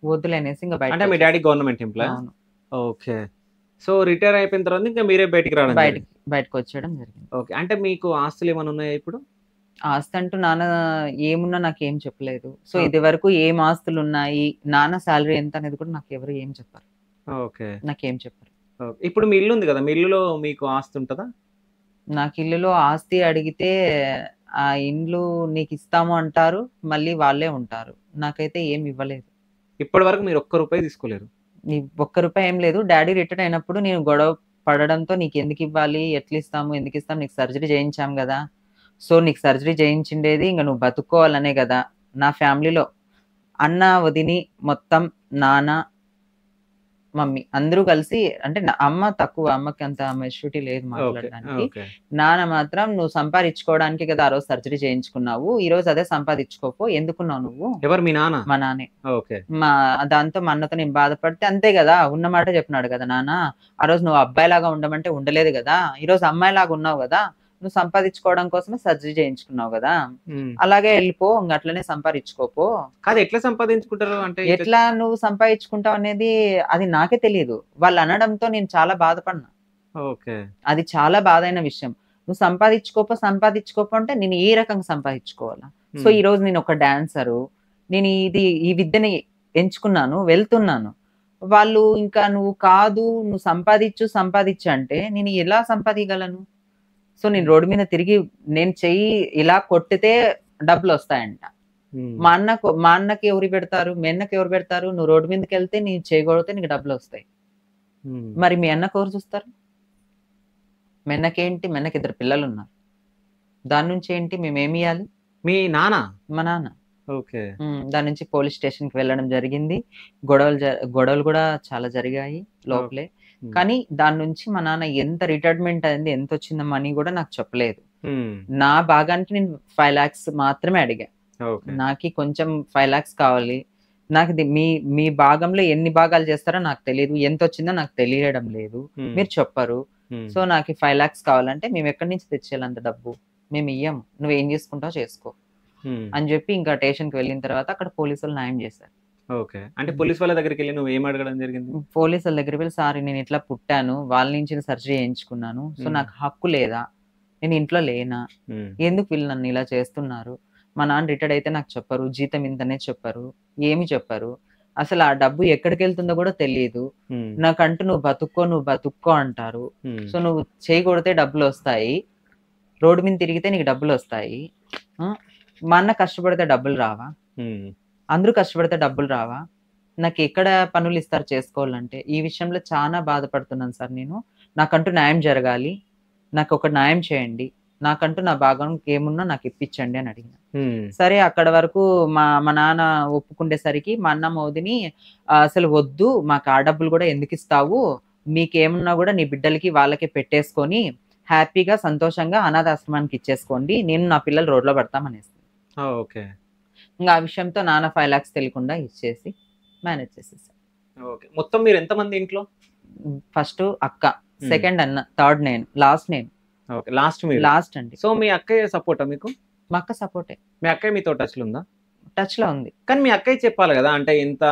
వద్దులేనేసి ఇంకా బయట.
అంటే మీ daddy government employee? Okay. So retire అయిపోయిన తర్వాత ఇంకా మీరే బయటికి రావడం,
బయటకు వచ్చేయడం జరిగింది.
ఓకే. అంటే మీకు ఆస్తులు ఏమైనా ఉన్నాయా ఇప్పుడు?
ఆస్తి అంటూ నాన్న ఏమున్నా నాకేం చెప్పలేదు. సో ఇది వరకు ఏం ఆస్తులు ఉన్నాయి, నాన్న శాలరీ ఎంత అనేది కూడా నాకు ఎవరు ఏం చెప్పారు.
ఓకే.
నాకేం చెప్పారు.
ఇప్పుడు మీ ఇల్లు ఉంది కదా, మీ ఇల్లులో మీకు ఆస్తి ఉంటుందా?
నాకు ఇల్లులో ఆస్తి అడిగితే ఆ ఇండ్లు నీకు ఇస్తాము అంటారు, మళ్ళీ వాళ్ళే ఉంటారు. నాకైతే ఏం ఇవ్వలేదు.
ఇప్పటి వరకు మీరు ఒక్క రూపాయి తీసుకోలేరు?
ఒక్క రూపాయి ఏం లేదు. డాడీ రిటైర్ అయినప్పుడు నేను గొడవ పడడంతో నీకు ఎందుకు ఇవ్వాలి, ఎట్లా ఇస్తాము, ఎందుకు ఇస్తాము, నీకు సర్జరీ చేయించాం కదా, సో నీకు సర్జరీ చేయించిండేది ఇంకా నువ్వు బతుక్కోవాలనే కదా. నా ఫ్యామిలీలో అన్న వదిని మొత్తం నాన్న మమ్మీ అందరూ కలిసి, అంటే అమ్మ తక్కువ, అమ్మకి అంత మెచ్యూరిటీ లేదు మాట్లాడడానికి. నాన్న మాత్రం నువ్వు సంపాదించుకోవడానికి కదా ఆ రోజు సర్జరీ చేయించుకున్నావు, ఈ రోజు అదే సంపాదించుకోపో, ఎందుకున్నావు నువ్వు.
ఎవరు? మీ నాన్న?
మా నాన్నే. దాంతో మా అన్నతో నేను బాధపడితే అంతే కదా, ఉన్న మాట చెప్పినాడు కదా నాన్న, ఆ రోజు నువ్వు అబ్బాయిలాగా ఉండమంటే ఉండలేదు కదా, ఈ రోజు అమ్మాయిలాగా ఉన్నావు కదా, నువ్వు సంపాదించుకోవడం కోసమే సర్జరీ చేయించుకున్నావు కదా, అలాగే వెళ్ళిపో, ఇంకా అట్లనే సంపాదించుకోపో.
కాదు, ఎట్లా సంపాదించుకుంటారు అంటే?
ఎట్లా నువ్వు సంపాదించుకుంటావు అనేది అది నాకే తెలియదు. వాళ్ళు అనడంతో నేను చాలా బాధపడినా.
ఓకే.
అది చాలా బాధైన విషయం. నువ్వు సంపాదించుకోపో అంటే నేను ఏ రకంగా సంపాదించుకోవాలా? సో ఈ రోజు నేను ఒక డాన్సరు, నేను ఈ విద్యని ఎంచుకున్నాను, వెళ్తున్నాను. వాళ్ళు ఇంకా నువ్వు కాదు, నువ్వు సంపాదించు అంటే నేను ఎలా సంపాదించగలను? సో నేను రోడ్డు మీద తిరిగి నేను చెయ్యి ఇలా కొట్టితే డబ్బులు వస్తాయంట. మా అన్నకి ఎవరు పెడతారు, మీ అన్నకి ఎవరు పెడతారు? నువ్వు రోడ్డు మీదకి వెళ్తే నేను చేయగొడితే నీకు డబ్బులు వస్తాయి. మరి మీ అన్నకు ఎవరు చూస్తారు? మీ అన్నకేంటి, మీ అన్నకి 2 పిల్లలు ఉన్నారు, దాని నుంచి ఏంటి మేమేమి ఇవ్వాలి?
మీ నాన్న?
మా నాన్న.
ఓకే.
దాని నుంచి పోలీస్ స్టేషన్ కి వెళ్ళడం జరిగింది. గొడవలు కూడా చాలా జరిగాయి లోపలే. కానీ దాని నుంచి మా నాన్న ఎంత రిటైర్మెంట్ అయింది, ఎంత వచ్చిందో మనీ కూడా నాకు చెప్పలేదు. నా భాగానికి నేను 5 lakhs మాత్రమే అడిగా. నాకు కొంచెం 5 lakhs కావాలి, నాకు మీ భాగంలో ఎన్ని భాగాలు చేస్తారో నాకు తెలియదు, ఎంత వచ్చిందో నాకు తెలియడం లేదు, మీరు చెప్పరు. సో నాకు 5 lakhs కావాలంటే మేము ఎక్కడి నుంచి తెచ్చేయాలి అంత డబ్బు, మేము ఇయ్యము, నువ్వేం చేసుకుంటావు చేసుకో అని చెప్పి ఇంకా స్టేషన్కి వెళ్ళిన తర్వాత అక్కడ పోలీసులు న్యాయం చేశారు.
ఓకే. అంటే పోలీస్ వాళ్ళ దగ్గరికి వెళ్ళి నువ్వు ఏం అడగడం జరిగింది?
పోలీసుల దగ్గర వెళ్ళి, సార్ నేను ఇట్లా పుట్టాను, వాళ్ళ నుంచి సర్జరీ చేయించుకున్నాను, సో నాకు హక్కు లేదా, నేను ఇంట్లో లేనా, ఎందుకు వీళ్ళు నన్ను ఇలా చేస్తున్నారు, మా నాన్న రిటైర్డ్ అయితే నాకు చెప్పరు, జీతం ఇంతనే చెప్పరు, ఏమి చెప్పరు, అసలు ఆ డబ్బు ఎక్కడికి వెళ్తుందో కూడా తెలియదు, నాకంటూ నువ్వు బతుక్కో అంటారు. సో నువ్వు చేయకూడితే డబ్బులు వస్తాయి, రోడ్డు మీద తిరిగితే నీకు డబ్బులు వస్తాయి, మా అన్న కష్టపడితే డబ్బులు రావా, అందరూ కష్టపడితే డబ్బులు రావా, నాకు ఎక్కడ పనులు ఇస్తారు చేసుకోవాలంటే? ఈ విషయంలో చాలా బాధపడుతున్నాను సార్ నేను. నాకంటూ న్యాయం జరగాలి, నాకు ఒక న్యాయం చేయండి, నాకంటూ నా భాగం ఏమున్నా నాకు ఇప్పించండి అని అడిగిన. సరే అక్కడ వరకు మా నాన్న ఒప్పుకుండేసరికి మా అన్న మోదిని అసలు వద్దు, మాకు ఆ డబ్బులు కూడా ఎందుకు ఇస్తావు, మీకేమున్నా కూడా నీ బిడ్డలకి వాళ్ళకే పెట్టేసుకొని హ్యాపీగా సంతోషంగా అనాథాశ్రమానికి ఇచ్చేసుకోండి, నేను నా పిల్లలు రోడ్లో పడతామనేసి.
ఓకే.
ఇంకా ఆ విషయంతో నాన్న 5 lakhs తెలియకుండా ఇచ్చేసి మేనేజ్ చేసేసారు.
ఓకే. మొత్తం మీరు ఎంతమంది ఇంట్లో?
ఫస్ట్ అక్క, సెకండ్ అన్న, థర్డ్ నేను, లాస్ట్ నేను.
ఓకే. లాస్ట్ మీరు.
లాస్ట్ అండి.
సో మీ అక్కయ్య సపోర్టా మీకు?
మా అక్క సపోర్టే.
మీ అక్కయ్య మీతో టచ్‌లో ఉందా?
టచ్ లో ఉంది.
కానీ మీ అక్కయ్య చెప్పాలి కదా, అంటే ఇంత.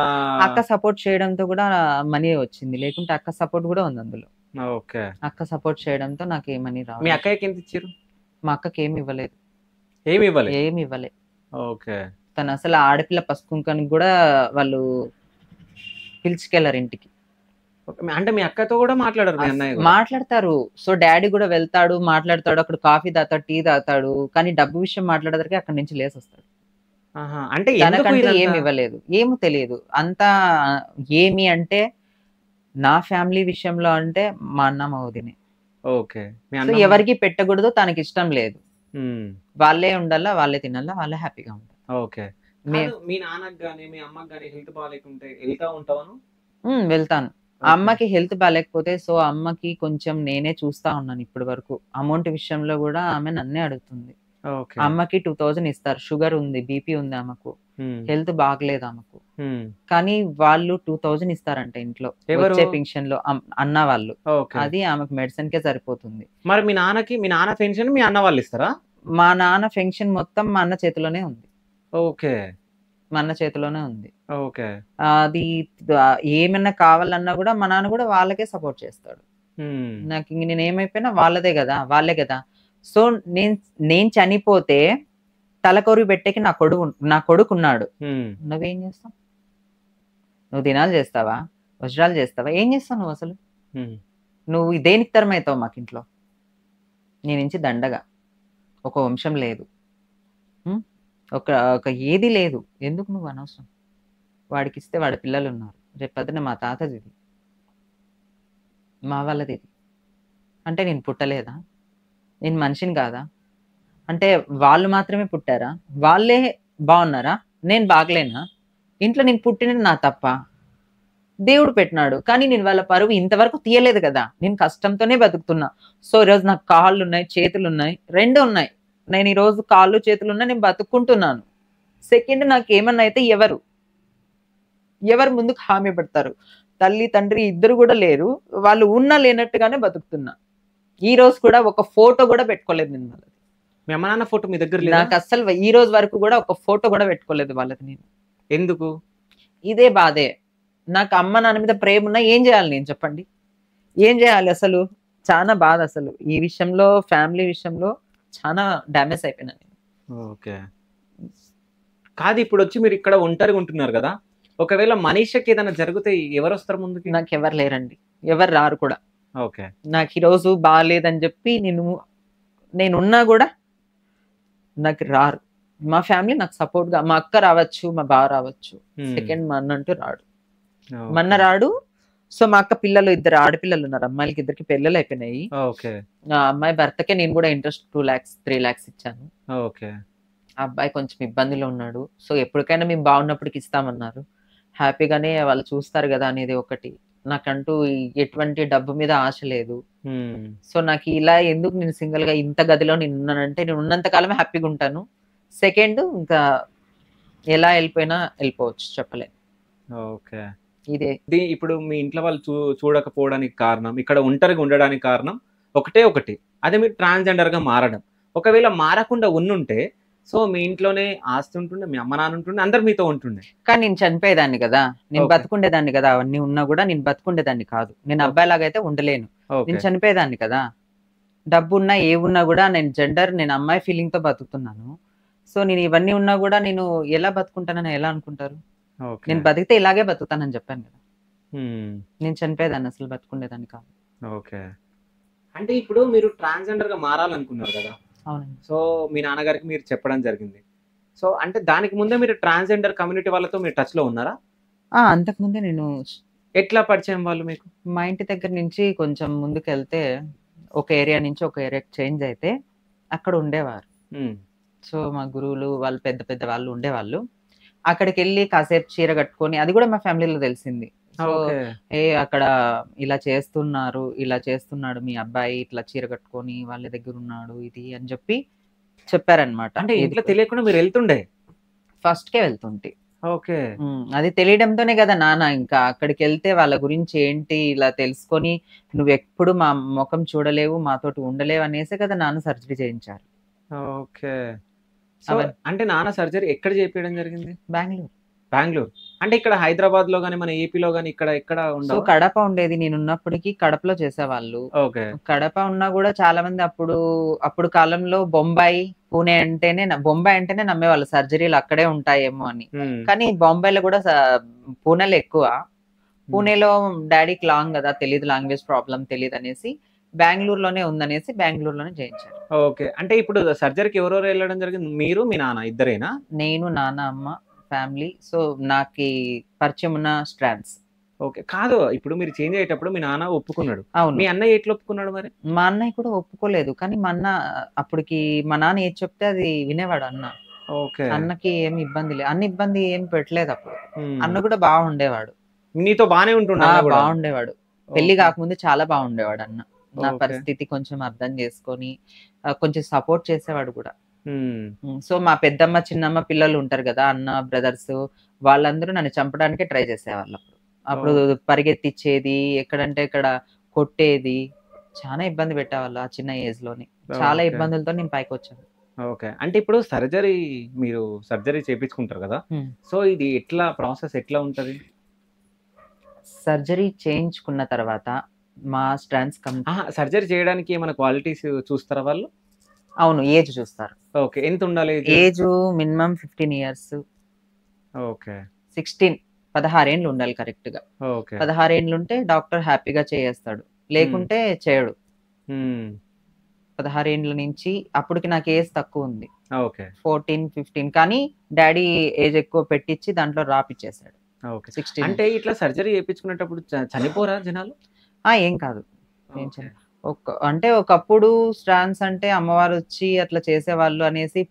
అక్క సపోర్ట్ చేయడంతో కూడా మనీ వచ్చింది, లేకుంటే అక్క సపోర్ట్ కూడా ఉంది అందులో.
ఓకే.
అక్క సపోర్ట్ చేయడంతో నాకు ఏ మనీ
మీ
రావాలి.
అక్కయ్యకి ఎంత ఇచ్చారు?
మా అక్కకి ఏమి ఇవ్వలేదు,
ఏమి ఇవ్వలేదు.
ఏమి ఇవ్వలేదు.
ఓకే.
తను అసలు ఆడపిల్ల పసుకుంకని కూడా వాళ్ళు పిలుచుకెళ్లారు ఇంటికి.
ఓకే. అంటే మీ అక్కతో కూడా మాట్లాడరు మీ అన్నయ్య కూడా?
మాట్లాడతారు. సో డాడీ కూడా వెళ్తాడు, మాట్లాడతాడు, అక్కడ కాఫీ తాగుతాడు, టీ తాగుతాడు, కానీ డబ్బు విషయం మాట్లాడేసరికి అక్కడి నుంచి లేసి వస్తాడు.
ఆహా. అంటే ఎందుకు
తనకంటూ
ఇదంతా?
ఏమి ఇవ్వలేదు, ఏమో తెలియదు. అంతా ఏమి అంటే నా ఫ్యామిలీ విషయంలో అంటే మా అన్న మా వదినే.
ఓకే. మీ
సో
అన్న.
ఎవరికి పెట్టకూడదు, తనకి ఇష్టం లేదు.
హ్మ్.
వాళ్ళే ఉండాలా, వాళ్ళే తినాలా, వాళ్ళే హ్యాపీగా ఉంటారు.
ఓకే.
మే-
కాదు, మీ నాన్నకి గానీ మీ అమ్మకి గానీ హెల్త్ బాగాలేకుంటే వెళ్తా ఉంటావా?
వెళ్తాను. అమ్మకి హెల్త్ బాగాలేకపోతే సో అమ్మకి కొంచెం నేనే చూస్తా ఉన్నాను ఇప్పటి వరకు. అమౌంట్ విషయంలో కూడా ఆమె నన్నే అడుగుతుంది.
ఓకే.
అమ్మకి 2000 ఇస్తారు, షుగర్ ఉంది, బీపీ ఉంది ఆమెకు,
హ్మ్.
హెల్త్ బాగలేదు ఆమెకు,
హ్మ్.
కానీ వాళ్ళు 2000 ఇస్తారంట ఇంట్లో
ఎవరు?
వచ్చే పెన్షన్ లో, అన్న వాళ్ళు.
ఓకే.
అది ఆమెకు మెడిసిన్ కే సరిపోతుంది.
మరి మీ నాన్న పెన్షన్ మీ అన్న వాళ్ళు ఇస్తారా?
మా నాన్న పెన్షన్ మొత్తం మా అన్న చేతిలోనే ఉంది.
ఓకే.
మా అన్న చేతిలోనే ఉంది.
ఓకే.
అది ఏమన్నా కావాలన్నా కూడా మా నాన్న కూడా వాళ్ళకే సపోర్ట్ చేస్తాడు.
హ్మ్.
నాకు ఇంక నేను ఏమైపోయినా వాళ్ళదే కదా, వాళ్ళే కదా. సో నేను చనిపోతే తలకొరి పెట్టేకి నా కొడుకు ఉన్నాడు.
హ్మ్.
నువ్వేం చేస్తావు? నువ్వు దినాలు చేస్తావా, వజ్రాలు చేస్తావా, ఏం చేస్తావు నువ్వు అసలు?
హ్మ్.
నువ్వు దేనికి తరం అవుతావు మాకు ఇంట్లో? నీ నుంచి దండగా, ఒక వంశం లేదు, ఒక ఒక ఏది లేదు. ఎందుకు నువ్వు అనవసరం? వాడికి ఇస్తే వాడి పిల్లలు ఉన్నారు, రేపొద్దున మా తాతది ఇది, మా వాళ్ళది ఇది. అంటే నేను పుట్టలేదా? నేను మనిషిని కాదా? అంటే వాళ్ళు మాత్రమే పుట్టారా? వాళ్ళే బాగున్నారా? నేను బాగలేనా? ఇంట్లో నేను పుట్టినది నా తప్ప? దేవుడు పెట్టినాడు, కానీ నేను వాళ్ళ పరువు ఇంతవరకు తీయలేదు కదా. నేను కష్టంతోనే బతుకుతున్నా. సో ఈరోజు నాకు కాళ్ళు ఉన్నాయి, చేతులు ఉన్నాయి, రెండు ఉన్నాయి. నేను ఈరోజు కాళ్ళు చేతులు ఉన్నాయి, నేను బతుక్కుంటున్నాను. సెకండ్ నాకు ఏమన్నా అయితే ఎవరు ముందుకు హామీ పెడతారు? తల్లి తండ్రి ఇద్దరు కూడా లేరు, వాళ్ళు ఉన్నా లేనట్టుగానే బతుకుతున్నా. ఈ రోజు కూడా ఒక ఫోటో కూడా పెట్టుకోలేదు నేను వాళ్ళది.
మీ అమ్మ నాన్న ఫోటో మీ దగ్గర లేదా?
నాకు అస్సలు ఈ రోజు వరకు కూడా ఒక ఫోటో కూడా పెట్టుకోలేదు వాళ్ళది నేను.
ఎందుకు?
ఇదే బాధే. నాకు అమ్మ నాన్న మీద ప్రేమ ఉన్నా ఏం చేయాలి నేను, చెప్పండి? ఏం చేయాలి అసలు? చాలా బాధ అసలు. ఈ విషయంలో ఫ్యామిలీ విషయంలో చాలా డ్యామేజ్ అయిపోయినా నేను.
ఓకే. కాదు, ఇప్పుడు వచ్చి మీరు ఇక్కడ ఒంటరిగా ఉంటున్నారు కదా, ఒకవేళ మనీషకి ఏదైనా జరిగితే ఎవరు వస్తారు ముందుకి?
నాకు ఎవరు లేరండి, ఎవరు రారు కూడా.
ఓకే.
నాకు ఈరోజు బాగాలేదని చెప్పి నేనున్నా కూడా నాకు రారు. మా ఫ్యామిలీ నాకు సపోర్ట్ గా, మా అక్క రావచ్చు, మా బావ రావచ్చు, సెకండ్ మా అన్న అంటూ రాడు. మా అన్న రాడు. సో మా అక్క పిల్లలు, ఇద్దరు ఆడపిల్లలు ఉన్నారు, అమ్మాయిలకి ఇద్దరికి పెళ్ళిళ్ళు అయిపోయినాయి.
ఓకే.
ఆ అమ్మాయి భర్తకే నేను కూడా ఇంట్రెస్ట్ 2 lakhs 3 lakhs ఇచ్చాను.
ఓకే.
ఆ అబ్బాయి కొంచెం ఇబ్బందిలో ఉన్నాడు. సో ఎప్పటికైనా మేము బాగున్నప్పటికి ఇస్తామన్నారు. హ్యాపీగానే వాళ్ళు చూస్తారు కదా అనేది ఒకటి. నాకంటూ ఎటువంటి డబ్బు మీద ఆశ లేదు. సో నాకు ఇలా ఎందుకు, నేను సింగిల్ గా ఇంత గదిలో నేను ఉన్నానంటే, నేను ఉన్నంత కాలమే హ్యాపీగా ఉంటాను. సెకండ్ ఇంకా ఎలా వెళ్ళిపోయినా వెళ్ళిపోవచ్చు, చెప్పలేదు.
ఓకే.
ఇదే
ఇప్పుడు మీ ఇంట్లో వాళ్ళు చూడకపోవడానికి కారణం, ఇక్కడ ఒంటరిగా ఉండడానికి కారణం ఒకటే ఒకటి, అదే మీరు ట్రాన్స్జెండర్ గా మారడం. ఒకవేళ మారకుండా ఉన్నుంటే సో మీ ఇంట్లోనే ఆస్తి ఉంటుండే, మీ అమ్మ నాన్న ఉంటుండే, అందరు మీతో ఉంటుండే.
కానీ నేను చనిపోయేదాన్ని కదా, నేను
Okay.
బతుకుండేదాన్ని కదా. అవన్నీ ఉన్నా కూడా నేను బతుకుండేదాన్ని కాదు. నేను అబ్బాయిలాగా అయితే ఉండలేను, నేను
ఓకే.
చనిపోయేదాన్ని కదా. డబ్బు ఉన్నా ఏ ఉన్నా కూడా నేను అమ్మాయి ఫీలింగ్ తో బతుకుతున్నాను. సో నేను ఇవన్నీ ఉన్నా కూడా నేను ఎలా బతుకుంటానని ఎలా అనుకుంటారు?
ఓకే.
నేను బతికితే ఇలాగే బతుకుతానని చెప్పాను కదా.
హ్మ్.
నేను చనిపోయేదాన్ని, అసలు బతుకుండేదాన్ని కాదు.
ఓకే. అంటే ఇప్పుడు మీరు ట్రాన్స్జెండర్ గా మారాలనుకున్నారు కదా,
అవునండి.
సో మీ నాన్నగారికి మీరు చెప్పడం జరిగింది. సో అంటే దానికి ముందే మీరు ట్రాన్స్జెండర్ కమ్యూనిటీ వాళ్ళతో మీరు టచ్ లో ఉన్నారా?
అంతకుముందే నేను
ఎట్లా పరిచయం వాళ్ళు మీకు?
మా ఇంటి దగ్గర నుంచి కొంచెం ముందుకు వెళ్తే, ఒక ఏరియా నుంచి ఒక ఏరియాకి చేంజ్ అయితే అక్కడ ఉండేవారు.
హ్మ్.
సో మా గురువులు వాళ్ళు పెద్ద పెద్ద వాళ్ళు ఉండేవాళ్ళు. అక్కడికి వెళ్ళి కాసేపు చీర కట్టుకొని, అది కూడా మా ఫ్యామిలీలో తెలిసింది. So
okay.
అక్కడ ఇలా చేస్తున్నారు, ఇలా చేస్తున్నాడు మీ అబ్బాయి, ఇట్లా చీర కట్టుకొని వాళ్ళ దగ్గర ఉన్నాడు ఇది అని చెప్పి చెప్పారనమాట.
అంటే ఇంట్లో తెలియకుండా మీరు వెళ్తుండే?
ఫస్ట్ కే వెళ్తుంటే
ఓకే.
అది తెలియడంతోనే కదా నాన్న ఇంకా అక్కడికి వెళ్తే వాళ్ళ గురించి ఏంటి ఇలా తెలుసుకొని నువ్వెప్పుడు మా ముఖం చూడలేవు మాతోటి ఉండలేవు అనేసే కదా నాన్న సర్జరీ చేయించారు.
ఓకే. సో,
అవన్నీ
అంటే నాన్న సర్జరీ ఎక్కడ చేపియడం జరిగింది?
బెంగుళూరు.
బెంగుళూరు. అంటే ఇక్కడ హైదరాబాద్‌లో గాని, మన ఏపీలో గాని ఇక్కడ ఎక్కడ
సో
ఉండవా?
కడప ఉండేది నేనున్నప్పటికి కడపలో చేసేవాళ్ళు.
ఓకే.
కడప ఉన్నా గూడా చాలా మంది అప్పుడు కాలంలో బొంబాయి, పూణే అంటేనే బొంబాయి అంటేనే నమ్మేవాళ్ళు సర్జరీలు అక్కడే ఉంటాయేమో అని.
హ్మ్.
కానీ బాంబేలో గూడా పూణేలో ఎక్కువ.
హ్మ్.
పూణేలో డ్యాడీకి లాంగ్ గదా! తెలీదు లాంగ్వేజ్ ప్రాబ్లమ్ తెలీదనేసి బెంగుళూరులోనే ఉందనేసి బెంగుళూరులోనే చేయించారు.
ఓకే. అంటే ఇప్పుడు సర్జరీకి ఎవరెవరు ఎళ్ళడం జరిగింది? మీరు, మీ నాన్న ఇద్దరేనా?
నేను, నాన్న, అమ్మ, ఫ్యామిలీ. సో నాకీ పరిచయం ఉన్న స్ట్రాండ్స్.
ఓకే. కాదు ఇప్పుడు మీరు చేంజ్ అయ్యేటప్పుడు మీ నాన్న ఒప్పుకున్నాడు.
అవును.
మీ అన్నయ్య ఎట్లా ఒప్పుకున్నాడు మరి?
మా అన్నయ్య కూడా ఒప్పుకోలేదు. కానీ మా అన్న అప్పటికి మా నాన్న ఏది చెప్తే అది వినేవాడు అన్న.
ఓకే.
అన్నకి ఏమి ఇబ్బంది అన్న ఇబ్బంది ఏం పెట్టలేదప్పుడు.
హ్మ్.
అన్న కూడా బాగుండేవాడు.
నీతో బానే ఉంటుండే అన్న గూడా?
బాగుండేవాడు. పెళ్లి
ఓకే.
కాకముందు చాలా బాగుండేవాడు అన్న. నా
ఓకే.
పరిస్థితి కొంచెం అర్థం చేసుకొని కొంచెం సపోర్ట్ చేసేవాడు కూడా.
హ్మ్.
సో మా పెద్దమ్మ, చిన్నమ్మ పిల్లలు ఉంటారు గదా! అన్న, బ్రదర్స్ వాళ్ళందరూ నన్ను చంపడానికే ట్రై చేసేవాళ్ళప్పుడు. అప్పుడు
ఓకే.
పరిగెత్తిచ్చేది, ఎక్కడంటే అక్కడ కొట్టేది. చాలా ఇబ్బంది పెట్టేవాళ్ళు ఆ చిన్న ఏజ్‌లోనే. చాలా
ఓకే.
ఇబ్బందులతో నేను పైకొచ్చాను.
ఓకే. అంటే ఇప్పుడు మీరు సర్జరీ చేపించుకుంటారు గదా! సో, ఇది ఎట్లా ప్రాసెస్ ఎట్లా ఉంటది?
సర్జరీ చేయించుకున్న తర్వాత మా స్ట్రాండ్స్
అహా! సర్జరీ చేయడానికి ఏమైనా క్వాలిటీస్ చూస్తారా వాళ్ళు?
అవును. ఏజ్ చూస్తారు.
ఓకే. ఎంతుండాలి age?
Age minimum 15 years.
Okay.
16 ఏండ్లు ఉండాలి కరెక్ట్‌గా.
ఓకే.
16 ఏండ్లుంటే డాక్టర్ హ్యాపీగా చేయేస్తాడు. లేకుంటే చేయడు.
హ్మ్.
16 ఏండ్ల నుంచి అప్పటికి నాకు ఏజ్ తక్కువుంది.
ఓకే.
14, 15 కానీ డ్యాడీ ఏజ్ ఎక్కువ పెట్టిచ్చి దాంట్లో రాపిచ్చేసాడు.
ఓకే.
16
అంటే ఇట్లా సర్జరీ చేపించుకునేటప్పుడు చనిపోరా జనాలు?
ఏం కాదు. ఏం
ఓకే.
అంటే ఒకప్పుడు స్ట్రాండ్స్ అంటే అమ్మవారొచ్చి అట్లా చేసేవాళ్ళు అనేసి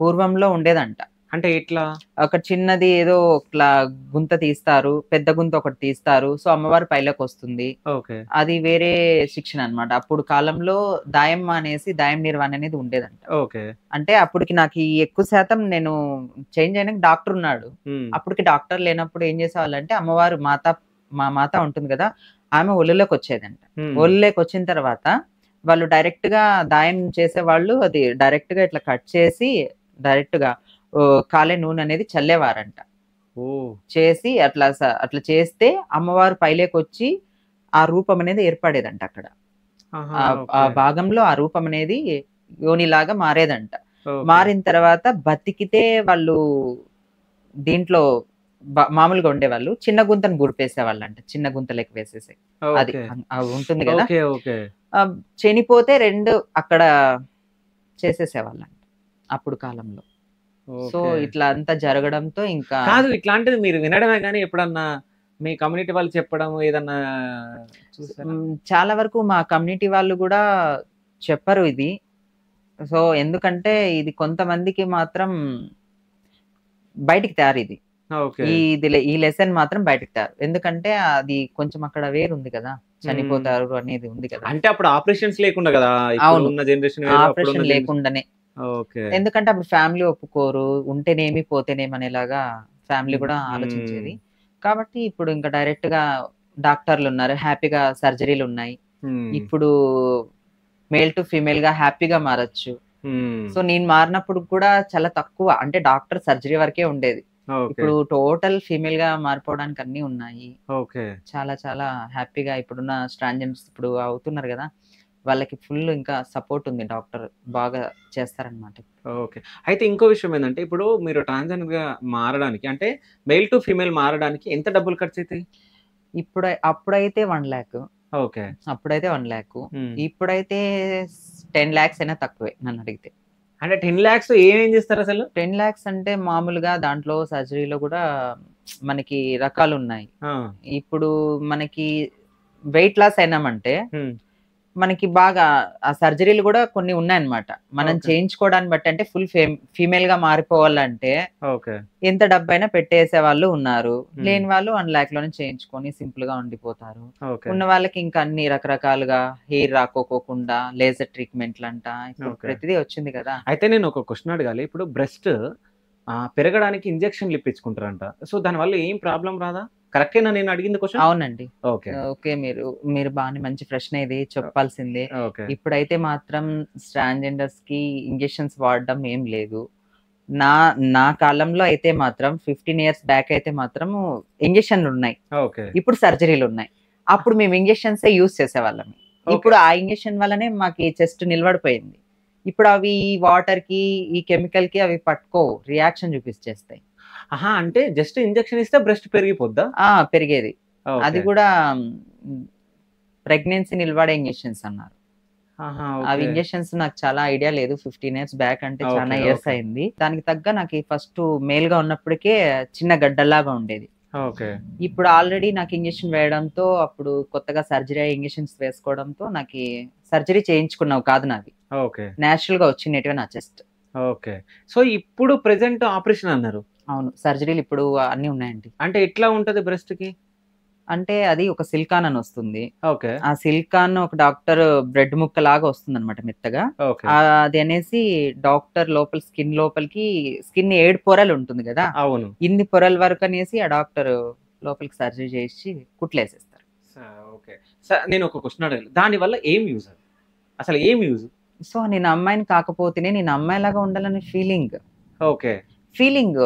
పూర్వంలో ఉండేదంట.
అంటే ఎట్లా?
ఒక చిన్నది ఏదో ఇట్లా గుంత తీస్తారు. పెద్ద గుంత ఒకటి తీస్తారు. సో అమ్మవారు పైలోకొస్తుంది.
ఓకే.
అది వేరే శిక్షణ అన్నమాట. అప్పుడు కాలంలో దాయమ్మ అనేసి దాయం నిర్వాణ అనేది ఉండేదంట.
ఓకే.
అంటే అప్పటికి నాకు ఈ ఎక్కువ శాతం నేను చేంజ్ అయినాక డాక్టర్ ఉన్నాడు.
హ్మ్.
అప్పటికి డాక్టర్ లేనప్పుడు ఏం చేసేవాళ్ళంటే అమ్మవారు మా మాత ఉంటుంది కదా! ఆమె ఒళ్ళులోకొచ్చేదంట.
హ్మ్.
ఒళ్ళులోకొచ్చిన తర్వాత వాళ్ళు డైరెక్ట్‌గా దాయం చేసేవాళ్ళు అది డైరెక్ట్‌గా ఇట్లా కట్ చేసి డైరెక్ట్‌గా కాలే నూనె అనేది చల్లేవారంట.
ఓహ్!
చేసి అట్లా చేస్తే అమ్మవారు పైలేకొచ్చి ఆ రూపం అనేది ఏర్పడేదంట అక్కడ.
ఆహా!
ఆ
ఓకే.
భాగంలో ఆ రూపం అనేది యోనిలాగా మారేదంట.
ఓకే.
మారిన తర్వాత బతికితే వాళ్ళు దీంట్లో మామూలుగా ఉండేవాళ్ళు. చిన్న గుంతను గుడిపేసేవాళ్ళంట. చిన్న గుంత లెక్క వేసేసి. అది
ఓకే.
ఉంటుంది గదా!
ఓకే. ఓకే.
చనిపోతే 2 అక్కడ చేసేసేవాళ్ళంట. అప్పుడు కాలంలో. So
okay.
ఇట్లా అంతా జరగడంతో ఇంకా
కాదు ఇట్లాంటిది మీరు వినడమే గాని ఎప్పుడన్నా మీ కమ్యూనిటీ వాళ్ళు చెప్పడం ఏదన్నా చూసారా?
చాలా వరకు మా కమ్యూనిటీ వాళ్ళు గూడా చెప్పరు ఇది. సో ఎందుకంటే ఇది కొంతమందికి మాత్రం బయటికి తేరిది.
ఓకే.
ఈ లెసన్ మాత్రం బయటకి తేరు. ఎందుకంటే అది కొంచెం అక్కడ వేరుంది కదా! చనిపోతారు అనేది ఉంది కదా!
అంటే అప్పుడు ఆపరేషన్స్ లేకుండా గదా! ఇప్పుడు
అవును.
ఉన్న జనరేషన్ వేరు. అప్పుడున్న
ఆపరేషన్
జనరేషన్
లేకుండానే.
ఓకే.
ఎందుకంటే అప్పుడు ఫ్యామిలీ ఒప్పుకోరు. ఉంటేనేమి, పోతేనేమి అనేలాగా ఫ్యామిలీ గూడా
హ్మ్.
ఆలోచించేది. కాబట్టి ఇప్పుడు ఇంకా డైరెక్ట్‌గా డాక్టర్లున్నారు. హ్యాపీగా సర్జరీలున్నాయి.
హ్మ్.
ఇప్పుడు మేల్ టు ఫీమేల్‌గా హ్యాపీగా మారొచ్చు.
హ్మ్.
సో నేను మారినప్పుడు కూడా చాలా తక్కువ. అంటే డాక్టర్ సర్జరీ వరకే ఉండేది.
ఓకే.
ఇప్పుడు టోటల్ ఫీమేల్‌గా మారిపోవడానికి అన్నీ ఉన్నాయి.
ఓకే.
చాలా చాలా హ్యాపీగా ఇప్పుడున్న ట్రాన్స్‌జెండర్స్ ఇప్పుడు అవుతున్నారు గదా! వాళ్ళకి ఫుల్ ఇంకా సపోర్ట్ ఉంది. డాక్టర్ బాగా చేస్తారనమాట.
ఓకే. అయితే ఇంకో విషయం ఏందంటే ఇప్పుడు మీరు ట్రాన్స్‌జెండర్‌గా మారడానికి అంటే మేల్ టు ఫీమేల్ మారడానికి ఎంత డబ్బులు ఖర్చయితాయి?
అప్పుడైతే 1,00,000
ఓకే.
అప్పుడైతే 1,00,000
హ్మ్.
ఇప్పుడైతే 10,00,000 అయినా తక్కువే నన్నడిగితే.
అంటే 10,00,000 ఏమేం చేస్తారసలు?
10,00,000 అంటే మామూలుగా దాంట్లో సర్జరీలో గూడా మనకి రకాలున్నాయి.
ఆ!
ఇప్పుడు మనకి వెయిట్ లాస్ అయినామంటే
హ్మ్.
మనకి బాగా ఆ సర్జరీలు గూడా కొన్ని ఉన్నాయన్నమాట. మనం
ఓకే.
చేయించుకోవడాన్ని బట్టి అంటే ఫుల్ ఫీమేల్‌గా మారిపోవాలంటే
ఓకే.
ఎంత డబ్బైనా పెట్టేసేవాళ్ళు ఉన్నారు.
హ్మ్.
లేని వాళ్ళు 1,00,000లోనే చేయించుకొని సింపుల్‌గా ఉండిపోతారు.
ఓకే.
ఉన్న వాళ్ళకి ఇంకా అన్ని రకరకాలుగా హెయిర్ రాకోకోకుండా లేజర్ ట్రీట్‌మెంట్‌లంట ఇప్పుడు
ఓకే.
ప్రతిదీ వచ్చింది కదా!
అయితే నేను ఒక క్వెషన్ అడగాలి. ఇప్పుడు బ్రెస్ట్ పెరగడానికి ఇంజెక్షన్లు ఇప్పించుకుంటారంట. సో దానివల్ల ఏం ప్రాబ్లం రాదా? కరెక్టేనా నేను అడిగింది క్వశ్చన్?
అవునండి.
ఓకే.
ఓకే. మీరు బానే మంచి ప్రశ్న ఇది చెప్పాల్సిందే.
ఓకే.
ఇప్పుడైతే మాత్రం ట్రాన్స్‌జెండర్స్‌కి ఇంజెక్షన్స్ వాడడం ఏం లేదు. నా నా కాలంలో అయితే మాత్రం 15 ఇయర్స్ బ్యాక్ అయితే మాత్రము ఇంజెక్షన్‌లున్నాయి.
ఓకే.
ఇప్పుడు సర్జరీలున్నాయి. అప్పుడు మేము ఇంజెక్షన్సే యూజ్ చేసేవాళ్ళం. ఇప్పుడు ఆ ఇంజెక్షన్ వల్లనే మాకు ఈ చెస్ట్ నిలబడిపోయింది. ఇప్పుడు అవి వాటర్‌కి, ఈ కెమికల్‌కి అవి పట్టుకోవు. రియాక్షన్ చూపించేస్తాయి.
అంటే జస్ట్ ఇంజెక్షన్ ఇస్తే బ్రెస్ట్ పెరిగిపోద్దా?
పెరిగేది. అది
ఓకే.
కూడా ప్రెగ్నెన్సీ నిలబడే ఇంజెక్షన్స్ అన్నారు. అవి
ఓకే.
ఇంజెక్షన్స్ నాకు చాలా ఐడియా లేదు. 15 ఇయర్స్ బ్యాక్ అంటే చాలా
ఓకే.
Years
okay.
అయింది. దానికి తగ్గ నాకు ఫస్ట్ మేల్‌గా ఉన్నప్పటికే చిన్న గడ్డల్లాగా ఉండేది.
ఓకే.
ఇప్పుడు ఆల్రెడీ నాకు ఇంజెక్షన్ వేయడంతో, అప్పుడు కొత్తగా సర్జరీ అయ్యి ఇంజెక్షన్స్ వేసుకోవడంతో నాకి సర్జరీ చేయించుకున్నావు కాదు నావి.
ఓకే.
నేచురల్‌గా వచ్చినటివే నా చెస్ట్.
ఓకే. సో ఇప్పుడు ప్రెజెంట్ ఆపరేషన్ అన్నారు.
అవును. సర్జరీలు ఇప్పుడు అన్నీ ఉన్నాయండి.
అంటే ఎట్లా ఉంటది బ్రెస్ట్‌కి?
అంటే అది ఒక సిలికాన్ అని వస్తుంది.
ఓకే.
ఆ సిలికాన్ ఒక డాక్టర్ బ్రెడ్ ముక్కలాగా వస్తుందన్నమాట మెత్తగా.
ఓకే.
అది అనేసి డాక్టర్ లోపల స్కిన్ 7 పొరలు ఉంటుంది కదా!
అవును.
ఇన్ని పొరల వరకు అనేసి ఆ డాక్టర్ లోపలికి సర్జరీ చేసి కుట్లేసేస్తారు.
ఓకే. నేను ఒక క్వెషన్ అడగాలి. దాని వల్ల ఏం యూజ్? అసలు ఏం యూజ్?
సో, నేను అమ్మాయిని కాకపోతేనే నేను అమ్మాయిలాగా ఉండాలనే ఫీలింగ్.
ఓకే.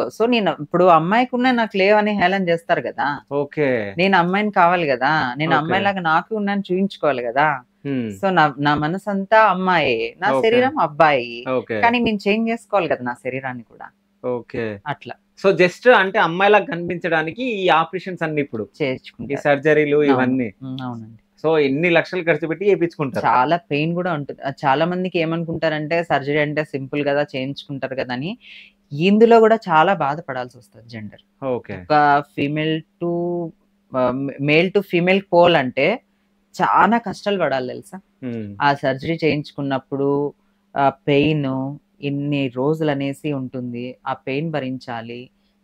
సో, నేను ఇప్పుడు అమ్మాయికున్నాయి నాకు లేవని హేళన చేస్తారు కదా!
ఓకే.
నేను అమ్మాయిని కావాలి కదా! నేను
ఓకే.
అమ్మాయిలాగా నాకు ఉన్నాను చూయించుకోవాలి కదా!
హ్మ్.
సో, నా మనసంతా అమ్మాయే. నా
ఓకే.
శరీరం అబ్బాయి.
ఓకే.
కానీ నేను చేంజ్ చేసుకోవాలి కదా నా శరీరాన్ని కూడా.
ఓకే.
అట్లా
సో జస్ట్ అంటే అమ్మాయిలాగా కనిపించడానికి ఈ ఆపరేషన్స్ అన్ని ఇప్పుడు ఈ
చేయించుకుంటారు.
సర్జరీలు
అవును.
ఇవన్నీ.
అవునండి.
సో ఎన్ని లక్షలు ఖర్చు పెట్టి చేయించుకుంటారు.
చాలా పెయిన్ కూడా ఉంటుంది. చాలా మందికి ఏమనుకుంటారంటే సర్జరీ అంటే సింపుల్ కదా చేయించుకుంటారు కదా అని. ఇందులో కూడా చాలా బాధపడాల్సొస్తది జెండర్.
ఓకే.
ఒక female to male to female పోవాలంటే చాలా కష్టాలు పడాలి తెలుసా?
హ్మ్.
ఆ సర్జరీ చేయించుకున్నప్పుడు పెయిన్ ఇన్ని రోజులనేసి ఉంటుంది. ఆ పెయిన్ భరించాలి.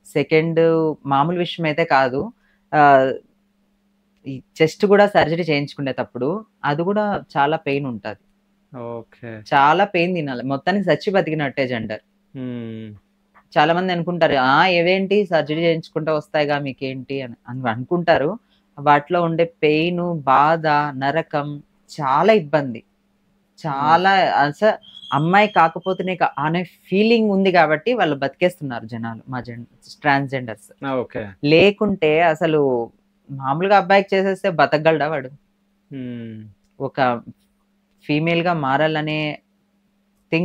సెకండ్ మామూలు విషయం అయితే కాదు. ఆహ్, ఈ చెస్ట్ కూడా సర్జరీ చేయించుకునేటప్పుడు అది కూడా చాలా పెయిన్ ఉంటది.
ఓకే.
చాలా పెయిన్ తినాలి. మొత్తానికి సచ్చి బతికినట్టే జెండర్.
హ్మ్.
చాలా మంది అనుకుంటారు. ఇవేంటి సర్జరీ చేయించుకుంటే వస్తాయిగా మీకేంటి అని అనుకుంటారు. వాటిలో ఉండే పెయిను, బాధ, నరకం చాలా ఇబ్బంది. చాలా అమ్మాయి కాకపోతేనే అనే ఫీలింగ్ ఉంది కాబట్టి వాళ్ళు బతికేస్తున్నారు జనాలు. మా ట్రాన్స్‌జెండర్స్.
ఓకే.
లేకుంటే అసలు మామూలుగా అబ్బాయికి చేసేస్తే బతకగలడా వాడు?
హ్మ్.
ఒక ఫీమేల్‌గా మారాలనే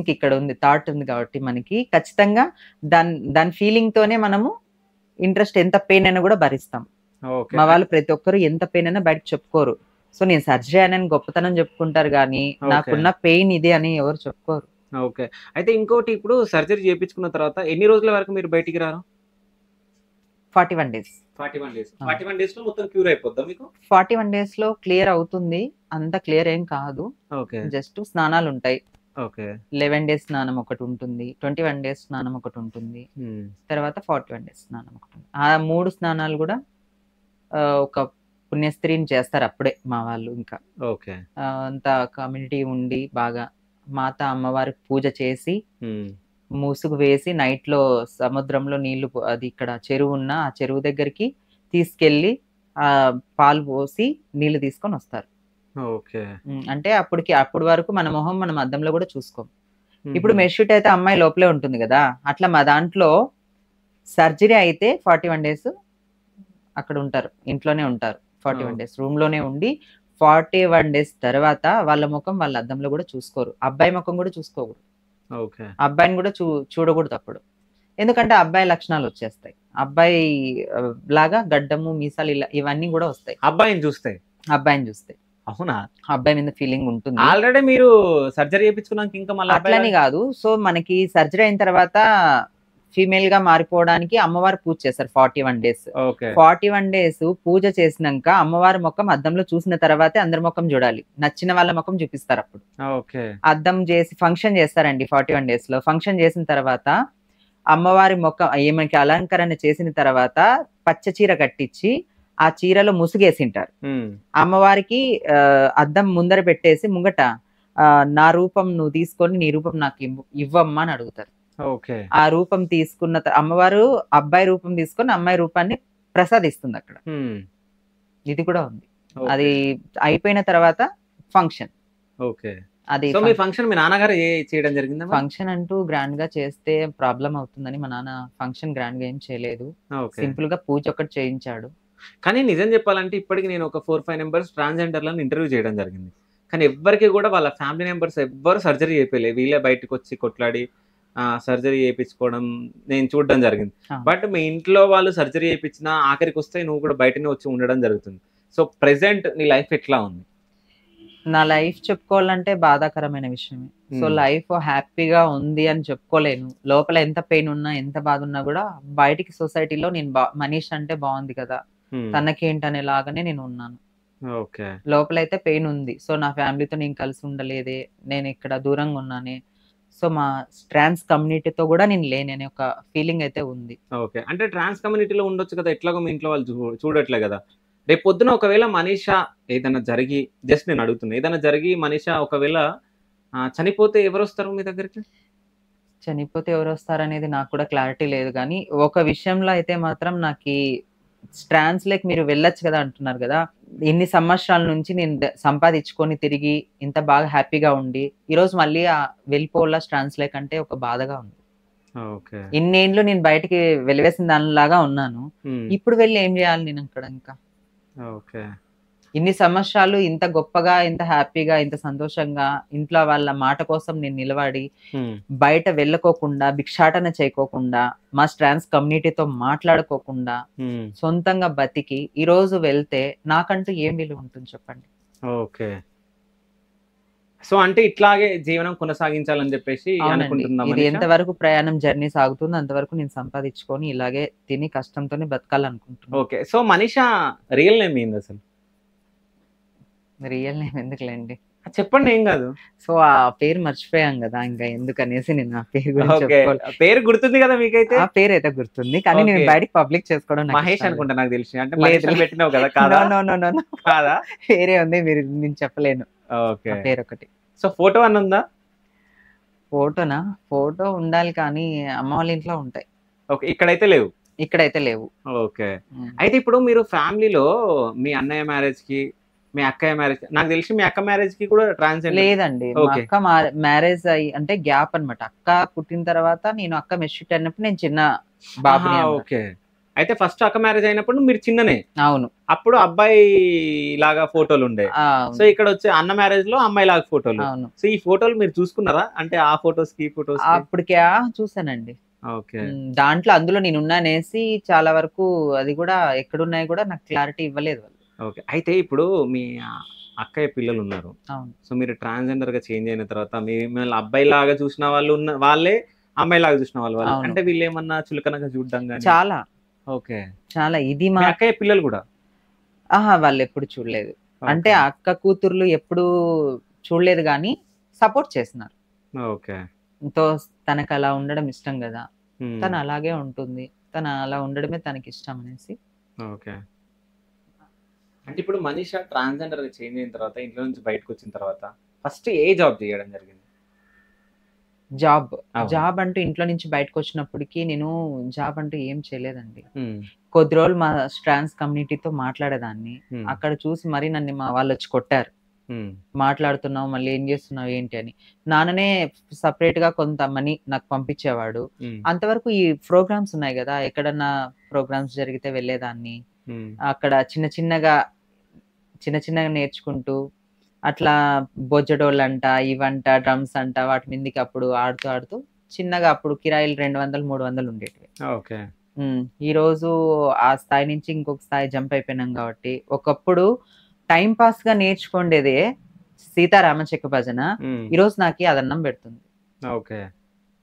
ఇక్కడ ఉంది. థాట్ ఉంది కాబట్టి మనకి ఖచ్చితంగా దాని ఫీలింగ్ తోనే మనము ఇంట్రెస్ట్ ఎంత పెయిన్ అయినా కూడా భరిస్తాం.
ఓకే.
మా వాళ్ళు ప్రతి ఒక్కరు ఎంత పెయిన్ అయినా బయటకు చెప్పుకోరు. సో నేను సర్జరీ అని గొప్పతనం చెప్పుకుంటారు గానీ, నాకున్న పెయిన్ ఇదే అని ఎవరు చెప్పుకోరు.
ఓకే. అయితే ఇంకోటి ఇప్పుడు సర్జరీ చేపించుకున్న తర్వాత ఎన్ని రోజుల వరకు మీరు బయటికి రారు?
41 డేస్.
41 డేస్. 41 డేస్‌లో మొత్తం క్యూర్ అయిపోద్దా మీకు?
41 డేస్‌లో క్లియర్ అవుతుంది. అంత క్లియర్ ఏం కాదు.
ఓకే.
జస్ట్ స్నానాలుంటాయి.
ఓకే.
11 డేస్ స్నానం ఒకటుంటుంది. 21 డేస్ స్నానం ఒకటుంటుంది.
హ్మ్.
తర్వాత 41 డేస్ స్నానం ఒకటుంది. ఆ 3 స్నానాలు కూడా ఒక పుణ్యస్త్రీని చేస్తారు అప్పుడే మా వాళ్ళు ఇంకా.
ఓకే.
అంతా కమ్యూనిటీ ఉండి బాగా అమ్మవారికి పూజ చేసి ముసుగు వేసి నైట్‌లో సముద్రంలో నీళ్లు అది ఇక్కడ చెరువు ఉన్న ఆ చెరువు దగ్గరికి తీసుకెళ్ళి పాలు పోసి నీళ్లు తీసుకొని వస్తారు.
ఓకే.
అంటే అప్పటి వరకు మన మొహం మనం అద్దంలో కూడా చూసుకోం. ఇప్పుడు మెడ్‌షూట్ అయితే అమ్మాయి లోపలే ఉంటుంది కదా! అట్లా మా దాంట్లో సర్జరీ అయితే 41 డేస్ అక్కడ ఉంటారు. ఇంట్లోనే ఉంటారు. 41 డేస్ రూమ్‌లోనే ఉండి 41 డేస్ తర్వాత వాళ్ళ ముఖం వాళ్ళ అద్దంలో కూడా చూసుకోరు. అబ్బాయి ముఖం కూడా చూసుకోకూడదు.
ఓకే.
అబ్బాయిని కూడా చూడకూడదు అప్పుడు. ఎందుకంటే అబ్బాయి లక్షణాలు వచ్చేస్తాయి. అబ్బాయి లాగా గడ్డము, మీసాలు ఇవన్నీ కూడా వస్తాయి.
అబ్బాయిని చూస్తే. అవునా?
అబ్బాయి మీద ఫీలింగ్ ఉంటుంది.
ఆల్రెడీ మీరు సర్జరీ చేయించుకున్నాక ఇంకా మళ్ళీ
అట్లని కాదు. సో మనకి సర్జరీ అయిన తర్వాత ఫీమేల్ గా మారిపోవడానికి అమ్మవారు పూజ చేస్తారు 41 డేస్. 41 డేస్ పూజ చేసినాక అమ్మవారి ముఖం అద్దంలో చూసిన తర్వాతే అందరి ముఖం చూడాలి. నచ్చిన వాళ్ళ ముఖం చూపిస్తారు అప్పుడు. అద్దం చేసి ఫంక్షన్ చేస్తారండి 41 డేస్ లో. ఫంక్షన్ చేసిన తర్వాత అమ్మవారి ముఖం ఏమకి అలంకరణ చేసిన తర్వాత పచ్చ చీర కట్టించి ఆ చీరలో ముసుగేసింటారు. అమ్మవారికి అద్దం ముందర పెట్టేసి ముంగట నా రూపం నువ్వు తీసుకొని నీ రూపం నాకు ఇవ్వమ్మా అని అడుగుతారు.
ఓకే.
ఆ రూపం తీసుకున్న అమ్మవారు అబ్బాయి రూపం తీసుకొని అమ్మాయి రూపాన్ని ప్రసాదిస్తుంది అక్కడ.
హ్మ్.
ఇది కూడా ఉంది. అది
ఓకే.
అయిపోయిన తర్వాత ఫంక్షన్.
ఓకే.
అది
సో మీ ఫంక్షన్ మీ నాన్నగారు చేయడం జరిగిందా మరి?
ఫంక్షన్ అంటూ గ్రాండ్ గా చేస్తే ప్రాబ్లం అవుతుందని మా నాన్న ఫంక్షన్ గ్రాండ్ గా ఏం చేయలేదు.
ఓకే.
సింపుల్ గా పూజ ఒకటి చేయించాడు.
కానీ నిజం చెప్పాలంటే ఇప్పటికి నేను ఒక 4, 5 మెంబర్స్ ట్రాన్స్‌జెండర్‌లను ఇంటర్వ్యూ చేయడం జరిగింది. కానీ ఎవ్వరికీ కూడా వాళ్ళ ఫ్యామిలీ మెంబర్స్ ఎవ్వరు సర్జరీ చేపియలే. వీళ్ళే బయటకొచ్చి కొట్లాడి సర్జరీ చేపించుకోవడం నేను చూడడం జరిగింది.
ఆ.
బట్ మీ ఇంట్లో వాళ్ళు సర్జరీ చేపించినా ఆఖరికొస్తే నువ్వు కూడా బయటనే వచ్చి ఉండడం జరుగుతుంది. సో ప్రెజెంట్ నీ లైఫ్ ఎట్లా ఉంది?
నా లైఫ్ చెప్పుకోవాలంటే బాధాకరమైన విషయమే. సో
హ్మ్.
లైఫ్ హ్యాపీగా ఉంది అని చెప్పుకోలేను. లోపల ఎంత పెయిన్ ఉన్నా, ఎంత బాధ ఉన్నా కూడా బయటికి సొసైటీలో నేను మనీష్ అంటే బాగుంది కదా,
హ్మ్.
తనకేంటనే లాగానే నేను ఉన్నాను.
ఓకే.
లోపలైతే పెయిన్ ఉంది. సో నా ఫ్యామిలీతో నేను కలిసి ఉండలేదే, నేను ఇక్కడ దూరంగా ఉన్నానే, సో మా ట్రాన్స్ కమ్యూనిటీతో కూడా నేను లేననే ఒక ఫీలింగ్ అయితే ఉంది.
ఓకే. అంటే ట్రాన్స్ కమ్యూనిటీలో ఉండొచ్చు కదా! ఎట్లాగో మీ ఇంట్లో వాళ్ళు చూడట్లే గదా! రేపు పొద్దున ఒకవేళ మనీషా ఏదైనా జరిగి జస్ట్ నేను అడుగుతున్నా. ఏదైనా జరిగి మనీషా ఒకవేళ చనిపోతే ఎవరొస్తారు మీ దగ్గరికి?
చనిపోతే ఎవరొస్తారనేది నాకు కూడా క్లారిటీ లేదు గానీ, ఒక విషయంలో అయితే మాత్రం నాకీ ట్రాన్స్‌లేకి మీరు వెళ్ళొచ్చు కదా అంటున్నారు గదా! ఇన్ని సంవత్సరాల నుంచి నేను సంపాదించుకొని తిరిగి ఇంత బాగా హ్యాపీగా ఉండి, ఈరోజు మళ్ళీ వెళ్ళిపోవాలా ట్రాన్స్‌లేక్ అంటే ఒక బాధగా ఉంది.
ఓకే.
ఇన్నేండ్లు నేను బయటికి వెలివేసిన దానిలాగా ఉన్నాను.
హ్మ్.
ఇప్పుడు వెళ్లి ఏం జేయాలి నేనక్కడ ఇంకా?
ఓకే.
ఇన్ని సంవత్సరాలు ఇంత గొప్పగా, ఇంత హ్యాపీగా, ఇంత సంతోషంగా ఇంట్లో వాళ్ళ మాట కోసం నేను నిలబడి,
హ్మ్.
బయట వెళ్ళకోకుండా, భిక్షాటన చేయకోకుండా, మా ట్రాన్స్ కమ్యూనిటీతో మాట్లాడుకోకుండా,
హ్మ్.
సొంతంగా బతికి, ఈరోజు వెళ్తే నాకంటూ ఏం విలువ ఉంటుంది చెప్పండి?
ఓకే. సో అంటే ఇట్లాగే జీవనం కొనసాగించాలని జెప్పేసి
అవునండి.
అనుకుంటుందా
ఇది
మనీషా?
ఎంతవరకు ప్రయాణం జర్నీ సాగుతుందో అంతవరకు నేను సంపాదించుకొని ఇలాగే తిని కష్టంతోనే బతకాలనుకుంటున్నాను.
Okay. So Manisha real name ఏందసలు?
రియల్ నేమ్ ఎందుకులెండి.
చెప్పండి ఏం గాదు.
సో, ఆ పేరు మర్చిపోయాం గదా! ఇంకా ఎందుకనేసి నేను ఆ పేరు గురించి
ఓకే.
చెప్పుకోలే.
పేరు గుర్తుంది గదా మీకైతే?
ఆ పేరైతే గుర్తుంది. కానీ నేను
ఓకే.
బయటికి పబ్లిక్ చేసుకోవడం నాకు
మహేష్
ఇష్టం లేదు.
అనుకుంటా నాకు తెలిసి. అంటే
లేదు.
మనీషా పెట్టినావు గదా! కాదా?
నో. నో.
కాదా?
వేరే ఉంది. నేను చెప్పలేను.
ఓకే.
ఆ పేరొకటి.
సో ఫోటో అన్నుందా?
ఫోటోనా? ఫోటో ఉండాలి కానీ అమ్మ వాళ్ళ ఇంట్లో ఉంటాయి.
ఓకే. ఇక్కడైతే లేవు.
ఇక్కడైతే లేవు.
ఓకే.
హ్మ్.
అయితే ఇప్పుడు మీరు ఫ్యామిలీలో మీ అన్నయ్య మ్యారేజ్‌కి, మీ అక్కయ్య మ్యారేజ్‌కి నాకు తెలిసి మీ అక్క మ్యారేజ్‌కి కూడా ట్రాన్స్‌జెండర్.
లేదండి. మా
ఓకే.
అక్క మ్యారేజ్ అయ్యి అంటే గ్యాప్ అన్నమాట. అక్క పుట్టిన తర్వాత నేను అక్క మెచ్యూరిటీ అయినప్పుడు నేను చిన్న బాబుని అన్నమాట.
ఓకే. అయితే ఫస్ట్ అక్క మ్యారేజ్ అయినప్పుడు మీరు చిన్ననే.
అవును.
అప్పుడు అబ్బాయి లాగా ఫోటోలుండే. సో
అవును.
ఇక్కడొచ్చే అన్న మ్యారేజ్‌లో అమ్మాయిలాగా ఫోటోలు.
అవును.
సో ఈ ఫోటోలు మీరు చూసుకున్నారా? అంటే ఆ ఫోటోస్‌కి, ఈ ఫోటోస్‌కి?
అప్పటికే చూసానండి.
ఓకే.
దాంట్లో అందులో నేనున్నానేసి చాలా వరకు అది గూడా ఎక్కడున్నాయో గూడా నాకు క్లారిటీ ఇవ్వలేదు వాళ్ళు.
ఓకే. అయితే ఇప్పుడు మీ అక్కయ్య పిల్లలున్నారు.
అవును.
సో మీరు ట్రాన్స్‌జెండర్‌గా చేంజ్ అయిన తర్వాత మిమ్మల్ని అబ్బాయిలాగా చూసిన వాళ్ళే అమ్మాయిలాగా చూసిన వాళ్ళు.
అవును.
అంటే వీళ్ళేమన్నా చులకనగా చూడడం గాని?
చాలా.
ఓకే.
చాలా. ఇది
మీ అక్కయ్య పిల్లలు గూడా?
వాళ్ళెప్పుడు చూడలేదు. అంటే
ఓకే.
అక్క కూతుర్లు ఎప్పుడూ చూడలేదు గానీ సపోర్ట్ చేస్తున్నారు.
ఓకే.
తనకలా ఉండడం ఇష్టం గదా!
హ్మ్.
తను అలాగే ఉంటుంది. తను అలా ఉండడమే తనకిష్టం అనేసి.
ఓకే. అంటే ఇప్పుడు మనీషా ట్రాన్స్‌జెండర్‌గా చేంజ్ అయిన తర్వాత ఇంట్లో నుంచి బయటకొచ్చిన తర్వాత ఫస్ట్ ఏ జాబ్ చేయడం జరిగింది?
జాబ్.
అవును.
జాబ్ అంటూ ఇంట్లో నుంచి బయటకొచ్చినప్పటికి నేను జాబ్ అంటూ ఏం చేయలేదండి.
హ్మ్.
కొద్ది రోజులు మా ట్రాన్స్ కమ్యూనిటీతో మాట్లాడేదాన్ని.
హ్మ్.
అక్కడ చూసి మరీ నన్ను మా వాళ్ళొచ్చి కొట్టారు.
హ్మ్.
మాట్లాడుతున్నావు, మళ్ళీ ఏం జేస్తున్నావు ఏంటి అని. నాన్ననే సెపరేట్‌గా కొంత మనీ నాకు పంపించేవాడు.
హ్మ్.
అంతవరకు ఈ ప్రోగ్రామ్స్ ఉన్నాయి గదా! ఎక్కడన్నా ప్రోగ్రామ్స్ జరిగితే వెళ్ళేదాన్ని.
హ్మ్.
అక్కడ చిన్న చిన్నగా నేర్చుకుంటూ అట్లా బొజ్జడోళ్ళంట, ఇవంట, డ్రమ్స్ అంట వాటి మీదకి అప్పుడు ఆడుతూ చిన్నగా అప్పుడు కిరాయిలు 200, 300 ఉండేటివి.
ఓకే.
ఈరోజు ఆ స్థాయి నుంచి ఇంకొక స్థాయి జంప్ అయిపోయినాం గాబట్టి, ఒకప్పుడు టైమ్ పాస్‌గా నేర్చుకుండేదే 'సీతారామచిలక భజన'
హ్మ్.
ఈరోజు నాకి అదన్నం బెడుతుంది.
ఓకే.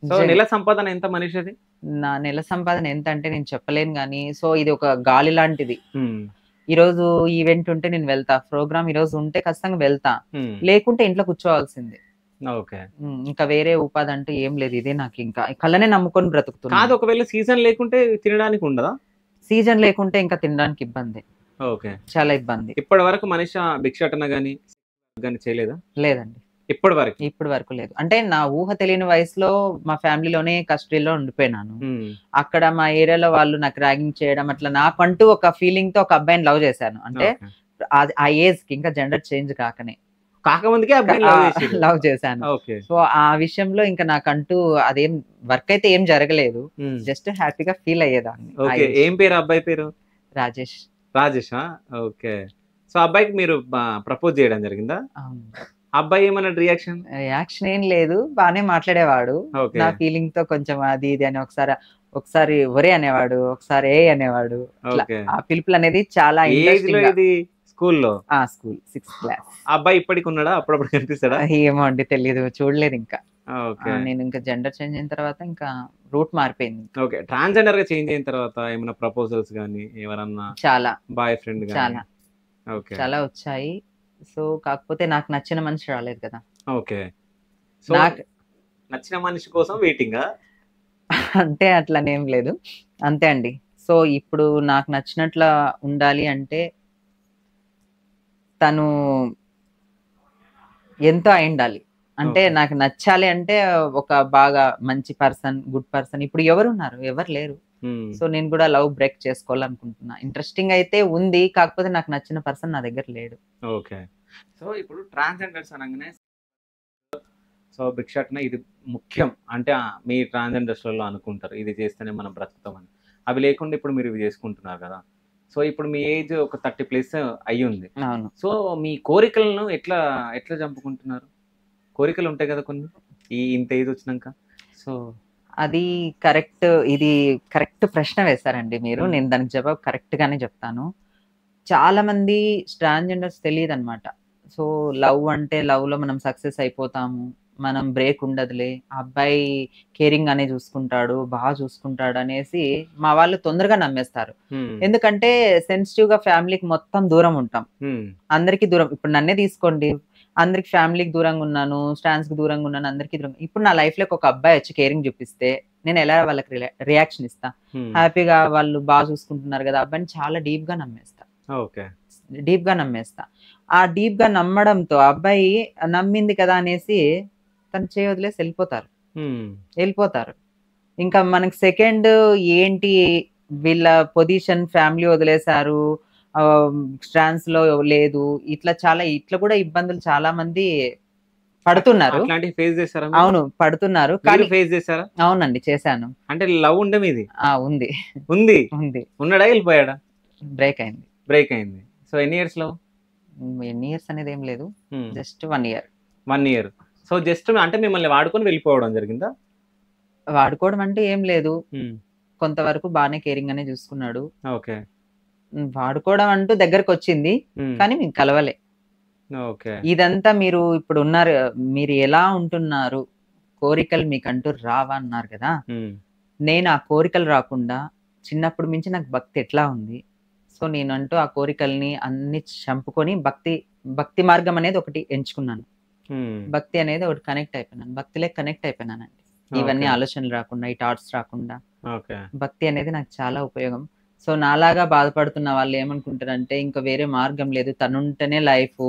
సో
నిజంగా.
నెల సంపాదన ఎంత మనీషాది?
నా నెల సంపాదన ఎంతంటే నేను చెప్పలేను గానీ, సో ఇది ఒక గాలి లాంటిది.
హ్మ్.
ఈరోజు ఈవెంట్ ఉంటే నేను వెళ్తా. ప్రోగ్రామ్ ఈరోజు ఉంటే ఖచ్చితంగా వెళ్తా.
హ్మ్.
లేకుంటే ఇంట్లో కూర్చోవాల్సిందే.
ఓకే.
ఇంకా వేరే ఉపాధంటూ ఏం లేదు. ఇదే నాకింకా. కళ్ళనే నమ్ముకొని
కాదు
బ్రతుకుతున్నాను.
ఒకవేళ సీజన్ లేకుంటే తినడానికి ఉండదా?
సీజన్ లేకుంటే ఇంకా తినడానికి ఇబ్బందే.
ఓకే.
చాలా ఇబ్బంది.
ఇప్పటి వరకు మనీషా భిక్షాటన గాని చేయలేదా?
లేదండి.
ఇప్పటి వరకు
ఇప్పటి వరకు లేదు. అంటే నా ఊహ తెలియని వయసులో మా ఫ్యామిలీలోనే కస్టడీలో ఉండిపోయినాను. అక్కడ మా ఏరియాలో వాళ్ళు నాకు ర్యాగింగ్ చేయడం అట్లా నాకంటూ ఒక ఫీలింగ్ తో ఒక అబ్బాయిని లవ్ చేశాను. అంటే ఆ ఏజ్ కి ఇంకా జెండర్ చేంజ్
కాకముందుకే అబ్బాయి
లవ్ చేశాను. సో ఆ విషయంలో ఇంకా నాకంటూ అదేం వర్క్ అయితే ఏం జరగలేదు. జస్ట్ హ్యాపీగా ఫీల్ అయ్యేదాన్ని.
ఏం పేరు అబ్బాయి పేరు?
రాజేష్.
రాజేష్. ఓకే. సో అబ్బాయికి మీరు ప్రపోజ్ చేయడం జరిగిందా? అబ్బాయి ఏమన్నా
రియాక్షన్ ఏం లేదు, బానే మాట్లాడేవాడు. నా ఫీలింగ్ తో కొంచెం అది ఇది అని ఒకసారి ఒరే అనేవాడు, ఒకసారి ఏ అనేవాడు. ఆ పిలుపులు అనేది చాలా
స్కూల్లో
స్కూల్ 6th క్లాస్.
అబ్బాయి ఇప్పటికి ఉన్నాడా? అప్పుడప్పుడు కనిపిస్తాడా?
ఏమో అండి, తెలియదు, చూడలేదు ఇంకా. నేను ఇంకా జెండర్ చేంజ్ అయిన తర్వాత ఇంకా రూట్ మారిపోయింది.
ఓకే. ట్రాన్స్జెండర్ గా చేంజ్ అయిన తర్వాత ఏమైనా ప్రపోజల్స్ గానీ ఎవరన్నా
చాలా
బాయ్ ఫ్రెండ్
చాలా చాలా వచ్చాయి. సో కాకపోతే నాకు నచ్చిన మనిషి రాలేదు కదా.
ఓకే. సో నాకు నచ్చిన మనిషి కోసం వెయిటింగ్
అంటే అట్లనేం లేదు, అంతే అండి. సో ఇప్పుడు నాకు నచ్చినట్ల ఉండాలి అంటే తను ఎంతో అయి ఉండాలి. అంటే నాకు నచ్చాలి అంటే ఒక బాగా మంచి పర్సన్, గుడ్ పర్సన్. ఇప్పుడు ఎవరున్నారు? ఎవరు లేరు. సో నేను కూడా లవ్ బ్రేక్ చేసుకోవాలనుకుంటున్నా. ఇంట్రెస్టింగ్ అయితే ఉంది, కాకపోతే నాకు నచ్చిన పర్సన్ నా దగ్గర లేడు.
ఓకే. సో ఇప్పుడు ట్రాన్స్జెండర్స్ అనగానే సో భిక్షాటన ఇది ముఖ్యం అంటే మీ ట్రాన్స్జెండర్స్లలో అనుకుంటారు ఇది చేస్తేనే మనం బ్రతుకుతామని. అవి లేకుండా ఇప్పుడు మీరు ఇవి చేసుకుంటున్నారు కదా. సో ఇప్పుడు మీ ఏజ్ ఒక 30+ అయ్యి ఉంది. సో మీ కోరికలను ఎట్లా చంపుకుంటున్నారు? కోరికలు ఉంటాయి కదా కొన్ని, ఇంత ఏజ్ వచ్చినాక. సో
అది కరెక్ట్, ఇది కరెక్ట్ ప్రశ్న వేశారండి మీరు. నేను దానికి జవాబు కరెక్ట్ గానే చెప్తాను. చాలా మంది ట్రాన్స్జెండర్స్ తెలియదు అనమాట. సో లవ్ అంటే లవ్ లో మనం సక్సెస్ అయిపోతాము, మనం బ్రేక్ ఉండదులే, అబ్బాయి కేరింగ్ అనే చూసుకుంటాడు, బాగా చూసుకుంటాడు అనేసి మా వాళ్ళు తొందరగా నమ్మేస్తారు. ఎందుకంటే సెన్సిటివ్ గా ఫ్యామిలీకి మొత్తం దూరం ఉంటాం, అందరికి దూరం. ఇప్పుడు నన్నే తీసుకోండి, అందరికి ఫ్యామిలీకి దూరంగా ఉన్నాను, స్టాన్స్ కి దూరంగా ఉన్నాను, అందరికి దూరం. ఇప్పుడు నా లైఫ్ లోకి ఒక అబ్బాయి వచ్చి కేరింగ్ చూపిస్తే నేను ఎలా వాళ్ళకి రియాక్షన్ ఇస్తా? హ్యాపీగా వాళ్ళు బాగా చూసుకుంటున్నారు కదా అబ్బాయిని చాలా డీప్ గా నమ్మేస్తా. ఆ డీప్ గా నమ్మడంతో అబ్బాయి నమ్మింది కదా అనేసి తను చేయవదిలేసి వెళ్ళిపోతారు. ఇంకా మనకి సెకండ్ ఏంటి, వీళ్ళ పొజిషన్ ఫ్యామిలీ వదిలేశారు, స్టాన్స్ లో లేదు, ఇట్లా కూడా ఇబ్బందులు చాలా మంది పడుతున్నారు. అవును, పడుతున్నారు. అవునండి, చేశాను.
అంటే లవ్ ఉండే మీది?
ఉంది.
ఉన్నాడా? వెళ్ళిపోయాడా?
బ్రేక్
అయింది. సో ఎన్ని ఇయర్స్
అనేది ఏం లేదు, just 1 year.
1 year. So just అంటే మిమ్మల్ని వాడుకొని వెళ్ళిపోవడం జరిగిందా?
వాడుకోవడం అంటే ఏం లేదు, కొంతవరకు బాగానే కేరింగ్ అనే చూసుకున్నాడు.
ఓకే.
వాడుకోవడం అంటూ దగ్గరకు వచ్చింది, కానీ మీకు కలవలే.
ఓకే.
ఇదంతా మీరు ఇప్పుడు ఉన్నారు, మీరు ఎలా ఉంటున్నారు, కోరికలు మీకంటూ రావా అన్నారు కదా. నేను ఆ కోరికలు రాకుండా చిన్నప్పుడు మించి నాకు భక్తి ఎట్లా ఉంది. సో నేనంటూ ఆ కోరికల్ని అన్ని చంపుకొని భక్తి మార్గం అనేది ఒకటి ఎంచుకున్నాను. భక్తి అనేది ఒకటి కనెక్ట్ అయిపోయినానండి. ఇవన్నీ ఆలోచనలు రాకుండా, ఈ థాట్స్ రాకుండా భక్తి అనేది నాకు చాలా ఉపయోగం. సో నాలాగా బాధపడుతున్న వాళ్ళు ఏమనుకుంటారంటే ఇంకా వేరే మార్గం లేదు, తనుంటేనే లైఫ్,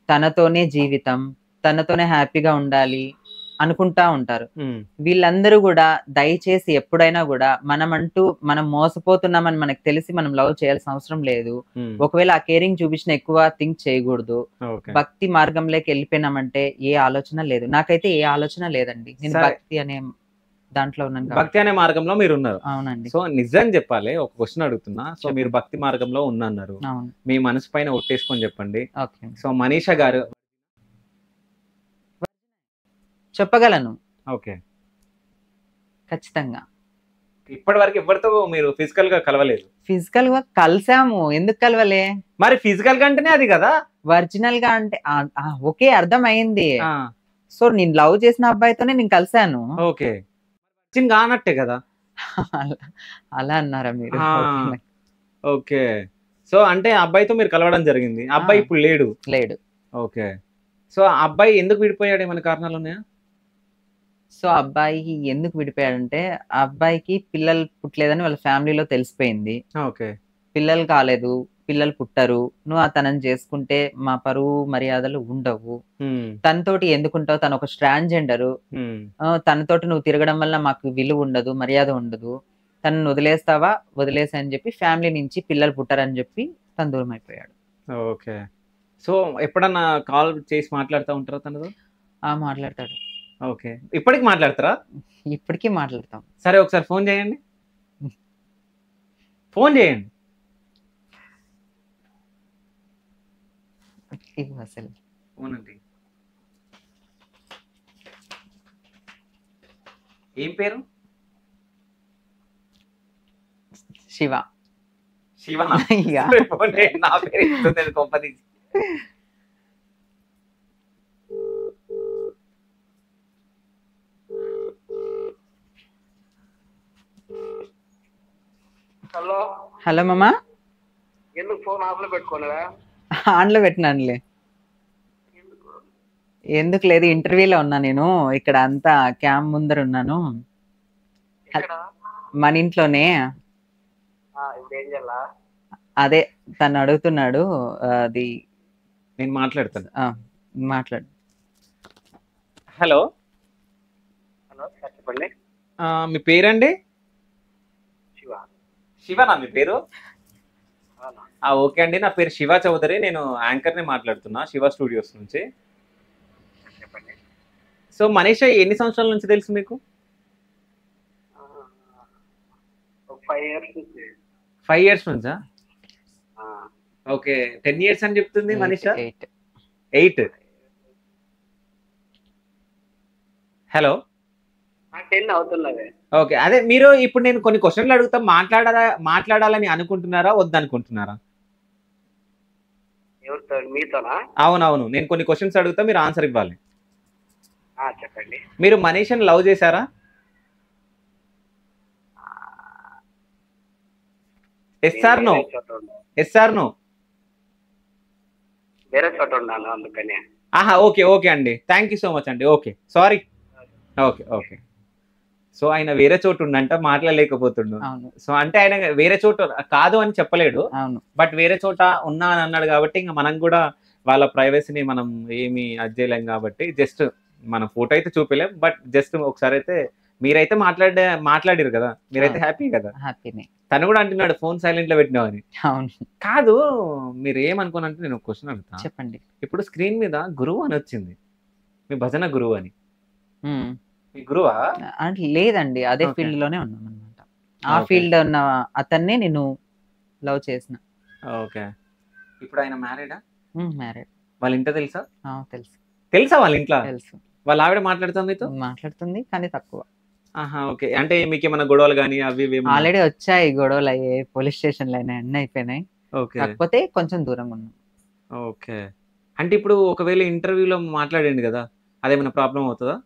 తనతోనే జీవితం, తనతోనే హ్యాపీగా ఉండాలి అనుకుంటా ఉంటారు. వీళ్ళందరూ కూడా దయచేసి ఎప్పుడైనా కూడా మనం మోసపోతున్నామని మనకు తెలిసి మనం లవ్ చేయాల్సిన అవసరం లేదు. ఒకవేళ ఆ కేరింగ్ చూపించిన ఎక్కువ థింక్ చేయకూడదు. భక్తి మార్గంలోకి వెళ్ళిపోయినామంటే ఏ ఆలోచన లేదు. నాకైతే ఏ ఆలోచన లేదండి, నేను భక్తి అనే దాంట్లో ఉన్నాను.
భక్తి అనే మార్గంలో మీరు ఉన్నారు.
అవునండి.
సో నిజం చెప్పాలి, ఒక క్వశ్చన్ అడుగుతున్నా. సో మీరు భక్తి మార్గంలో ఉన్నారు, మీ మనసు పైన ఒట్టేసుకొని చెప్పండి. సో మనీషా గారు
చెప్పగలను.
ఓకే,
ఖచ్చితంగా.
ఇప్పటి వరకు ఎవరితో మీరు ఫిజికల్ గా కలవలేదు?
ఫిజికల్ గా కలిసాము, ఎందుకు కలవలే?
మరి ఫిజికల్ గా అంటేనే అది కదా,
ఒరిజినల్ గా అంటే ఓకే, అర్థమైంది. సో నేను లవ్ చేసిన అబ్బాయితోనే నేను కలిసాను.
ఓకే, కానట్టే కదా.
అలా అన్నారా మీరు?
ఓకే. సో అంటే అబ్బాయితో మీరు కలవడం జరిగింది, అబ్బాయి ఇప్పుడు లేడు. ఓకే. సో అబ్బాయి ఎందుకు విడిపోయాడు, ఏమైనా కారణాలు ఉన్నాయా?
సో అబ్బాయి ఎందుకు విడిపోయాడంటే, ఆ అబ్బాయికి పిల్లలు పుట్టలేదని వాళ్ళ ఫ్యామిలీలో తెలిసిపోయింది.
ఓకే.
పిల్లలు కాలేదు, పిల్లలు పుట్టరు, నువ్వు తనని చేసుకుంటే మా పరువు మర్యాదలు ఉండవు, తనతోటి ఎందుకుంటావు, తను ఒక ట్రాన్స్జెండరు, తనతోటి నువ్వు తిరగడం వల్ల మాకు విలువ ఉండదు, మర్యాద ఉండదు, తనను వదిలేస్తావా, వదిలేసా అని చెప్పి ఫ్యామిలీ నుంచి పిల్లలు పుట్టారని చెప్పి తను దూరం అయిపోయాడు.
ఓకే. సో ఎప్పుడన్నా కాల్ చేసి మాట్లాడుతూ ఉంటారా తనతో?
మాట్లాడతాడు.
ఓకే. ఇప్పటికి మాట్లాడతారా?
ఇప్పటికీ మాట్లాడతాం.
సరే ఒకసారి ఫోన్ చేయండి, ఫోన్ చేయండి.
అసలు
అవునండి. ఏం పేరు?
శివ.
శివనా?
ఇక
ఫోన్ చేయండి, నా పేరు ఇస్తుంది కొంపదీసి.
హలో
హలో మామా.
ఎందుకు ఫోన్ ఆఫ్ లో పెట్టుకోలేదా?
ఆన్లో పెట్టినానులే. ఎందుకు లేదు, ఇంటర్వ్యూలో ఉన్నా నేను, ఇక్కడ అంతా క్యాంప్ ముందర ఉన్నాను,
ఇక్కడ
మన ఇంట్లోనే.
ఇప్పుడు ఏం చేయాలా?
అదే తను అడుగుతున్నాడు, అది
నేను మాట్లాడతాను.
మాట్లాడు.
హలో,
హలో సార్ చెప్పండి.
మీ పేరండి?
శివ.
శివనా మీ పేరు?
అవునా?
ఓకే అండి, నా పేరు శివ చౌదరి, నేను యాంకర్ని మాట్లాడుతున్నా శివ స్టూడియోస్ నుంచి.
చెప్పండి.
సో మనీష ఎన్ని సంవత్సరాల నుంచి తెలుసు మీకు?
5 years నుంచి.
5 years నుంచా? ఓకే. 10 years అని చెప్తుంది మనీష. 8. హలో.
10 అవుతున్నది.
ఓకే. అదే మీరు ఇప్పుడు నేను కొన్ని క్వశ్చన్లు అడుగుతా, మాట్లాడాలని అనుకుంటున్నారా వద్దనుకుంటున్నారా?
ఎవరితో? మీతోనా?
అవునవును, నేను కొన్ని క్వశ్చన్స్ అడుగుతా, మీరు ఆన్సర్ ఇవ్వాలి.
చెప్పండి.
మీరు మనీషని లవ్ చేశారా? Yes or no? Yes or no?
వేరే చోట ఉన్నాను అందుకని.
ఓకే ఓకే అండి, థ్యాంక్ యూ సో మచ్ అండి. Okay, sorry. Okay okay. So ఆయన వేరే చోటు ఉండంట, మాట్లాడలేకపోతుండు. సో అంటే ఆయన వేరే చోట కాదు అని చెప్పలేడు, బట్ వేరే చోట ఉన్నా అని అన్నాడు కాబట్టి ఇంకా మనం కూడా వాళ్ళ ప్రైవసీని మనం ఏమి అది చేయలేం కాబట్టి జస్ట్ మన ఫోటో అయితే చూపించలేం, బట్ జస్ట్ ఒకసారి అయితే మీరైతే మాట్లాడారు కదా, మీరైతే హ్యాపీ కదా?
హ్యాపీనే.
తను కూడా అంటున్నాడు ఫోన్ సైలెంట్ లో పెట్టినావని.
అవును.
కాదు, మీరు ఏమనుకోనంటే నేను ఒక క్వశ్చన్ అడుగుతా.
చెప్పండి.
ఇప్పుడు స్క్రీన్ మీద గురువు అని వచ్చింది, మీ భజన గురువు అని, మీ గురువా?
అంటే లేదండి, అదే ఫీల్డ్ లోనే ఉన్నాం అనమాట. ఆ ఫీల్డ్ ఉన్న అతన్నే నేను లవ్ చేసిన.
ఓకే. ఇప్పుడు ఆయన మ్యారీడా?
మ్యారీడ్.
వాళ్ళ ఇంట్లో తెలుసా?
తెలుసు.
తెలుసా వాళ్ళ ఇంట్లో?
తెలుసు.
వాళ్ళ ఆవిడ మాట్లాడుతుంది మీతో?
మాట్లాడుతుంది, కానీ తక్కువ.
ఓకే. అంటే మీకు ఏమైనా గొడవలు కానీ అవి
ఆల్రెడీ వచ్చాయి, గొడవలు అయ్యాయి, పోలీస్ స్టేషన్లు అయినాయి, అన్నీ అయిపోయినాయి. కాకపోతే కొంచెం దూరంగా ఉన్నాం.
ఓకే. అంటే ఇప్పుడు ఒకవేళ ఇంటర్వ్యూలో మాట్లాడండి కదా, అదేమైనా ప్రాబ్లం అవుతుందా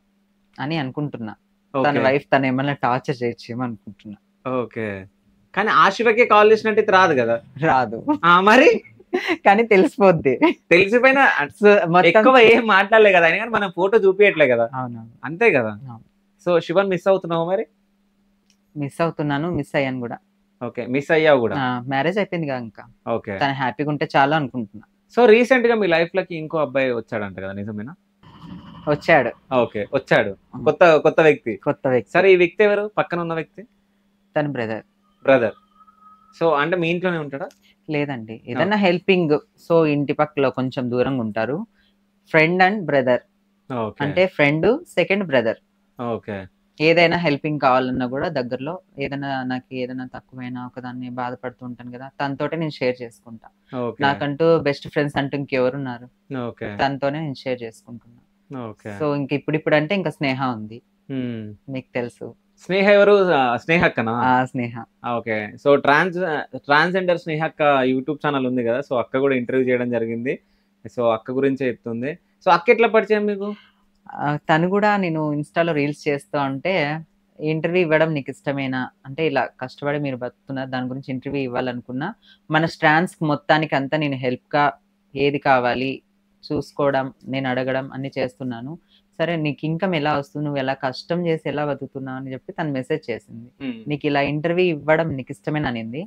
అని అనుకుంటున్నా. తన వైఫ్ తను ఏమైనా టార్చర్ చేయొచ్చేమో అనుకుంటున్నా.
ఓకే. కానీ ఆశివకే కాల్ చేసినట్టు అయితే రాదు కదా?
రాదు.
మరి
కానీ తెలిసిపోద్ది.
తెలిసిపోయినా ఎక్కువ ఏం మాట్లాడలే కదా ఆయన, కానీ మనం ఫోటో చూపించట్లే కదా.
అవునవును,
అంతే కదా. సో శివన్ మిస్ అవుతున్నావు మరి?
మిస్ అవుతున్నాను, మిస్ అయ్యాను కూడా.
ఓకే, మిస్ అయ్యావు కూడా.
మ్యారేజ్ అయిపోయింది కదా ఇంకా.
ఓకే.
తను హ్యాపీగా ఉంటే చాలు అనుకుంటున్నా.
సో రీసెంట్ గా మీ లైఫ్ లోకి ఇంకో అబ్బాయి వచ్చాడంట కదా, నిజమేనా?
వచ్చాడు.
ఓకే, వచ్చాడు. కొత్త వ్యక్తి. సరే, ఈ వ్యక్తి ఎవరు? పక్కన ఉన్న వ్యక్తి
తన బ్రదర్.
సో అంటే మీ ఇంట్లోనే ఉంటాడా?
లేదండి, ఏదైనా హెల్పింగ్. సో ఇంటి పక్కలో కొంచెం దూరంగా ఉంటారు. ఫ్రెండ్ అండ్ బ్రదర్, అంటే ఫ్రెండ్ సెకండ్ బ్రదర్.
ఓకే.
ఏదైనా హెల్పింగ్ కావాలన్నా కూడా దగ్గరలో, ఏదైనా నాకు ఏదైనా తక్కువైనా ఒకదాన్ని బాధపడుతూ ఉంటాను కదా, తనతోటే నేను షేర్ చేసుకుంటా. నాకంటూ బెస్ట్ ఫ్రెండ్స్ అంటూ ఇంకెవరున్నారు? తనతోనే నేను షేర్ చేసుకుంటున్నా. సో ఇంక ఇప్పుడు అంటే ఇంకా స్నేహ ఉంది, మీకు తెలుసు.
స్నేహ ఎవరు? స్నేహక్కనా?
స్నేహ.
ఓకే. సో ట్రాన్స్జెండర్ స్నేహక్క యూట్యూబ్ ఛానల్ ఉంది కదా, సో అక్క కూడా ఇంటర్వ్యూ చేయడం జరిగింది. సో అక్క గురించే చెప్తుంది. సో అక్క ఎట్లా పరిచయం మీకు?
తను కూడా నేను ఇన్స్టాలో రీల్స్ చేస్తూ ఉంటే, ఇంటర్వ్యూ ఇవ్వడం నీకు ఇష్టమేనా అంటే, ఇలా కష్టపడి మీరు బతుకుతున్నారు, దాని గురించి ఇంటర్వ్యూ ఇవ్వాలనుకున్నా, మన స్ట్రాండ్స్ మొత్తానికి అంతా నేను హెల్ప్గా ఏది కావాలి చూసుకోవడం, నేను అడగడం అన్ని చేస్తున్నాను. సరే, నీకు ఇన్కమ్ ఎలా వస్తుంది, నువ్వు ఎలా కష్టం చేసి ఎలా బతుకుతున్నావు అని చెప్పి తను మెసేజ్ చేసింది. నీకు ఇలా ఇంటర్వ్యూ ఇవ్వడం నీకు ఇష్టమేనా అనింది.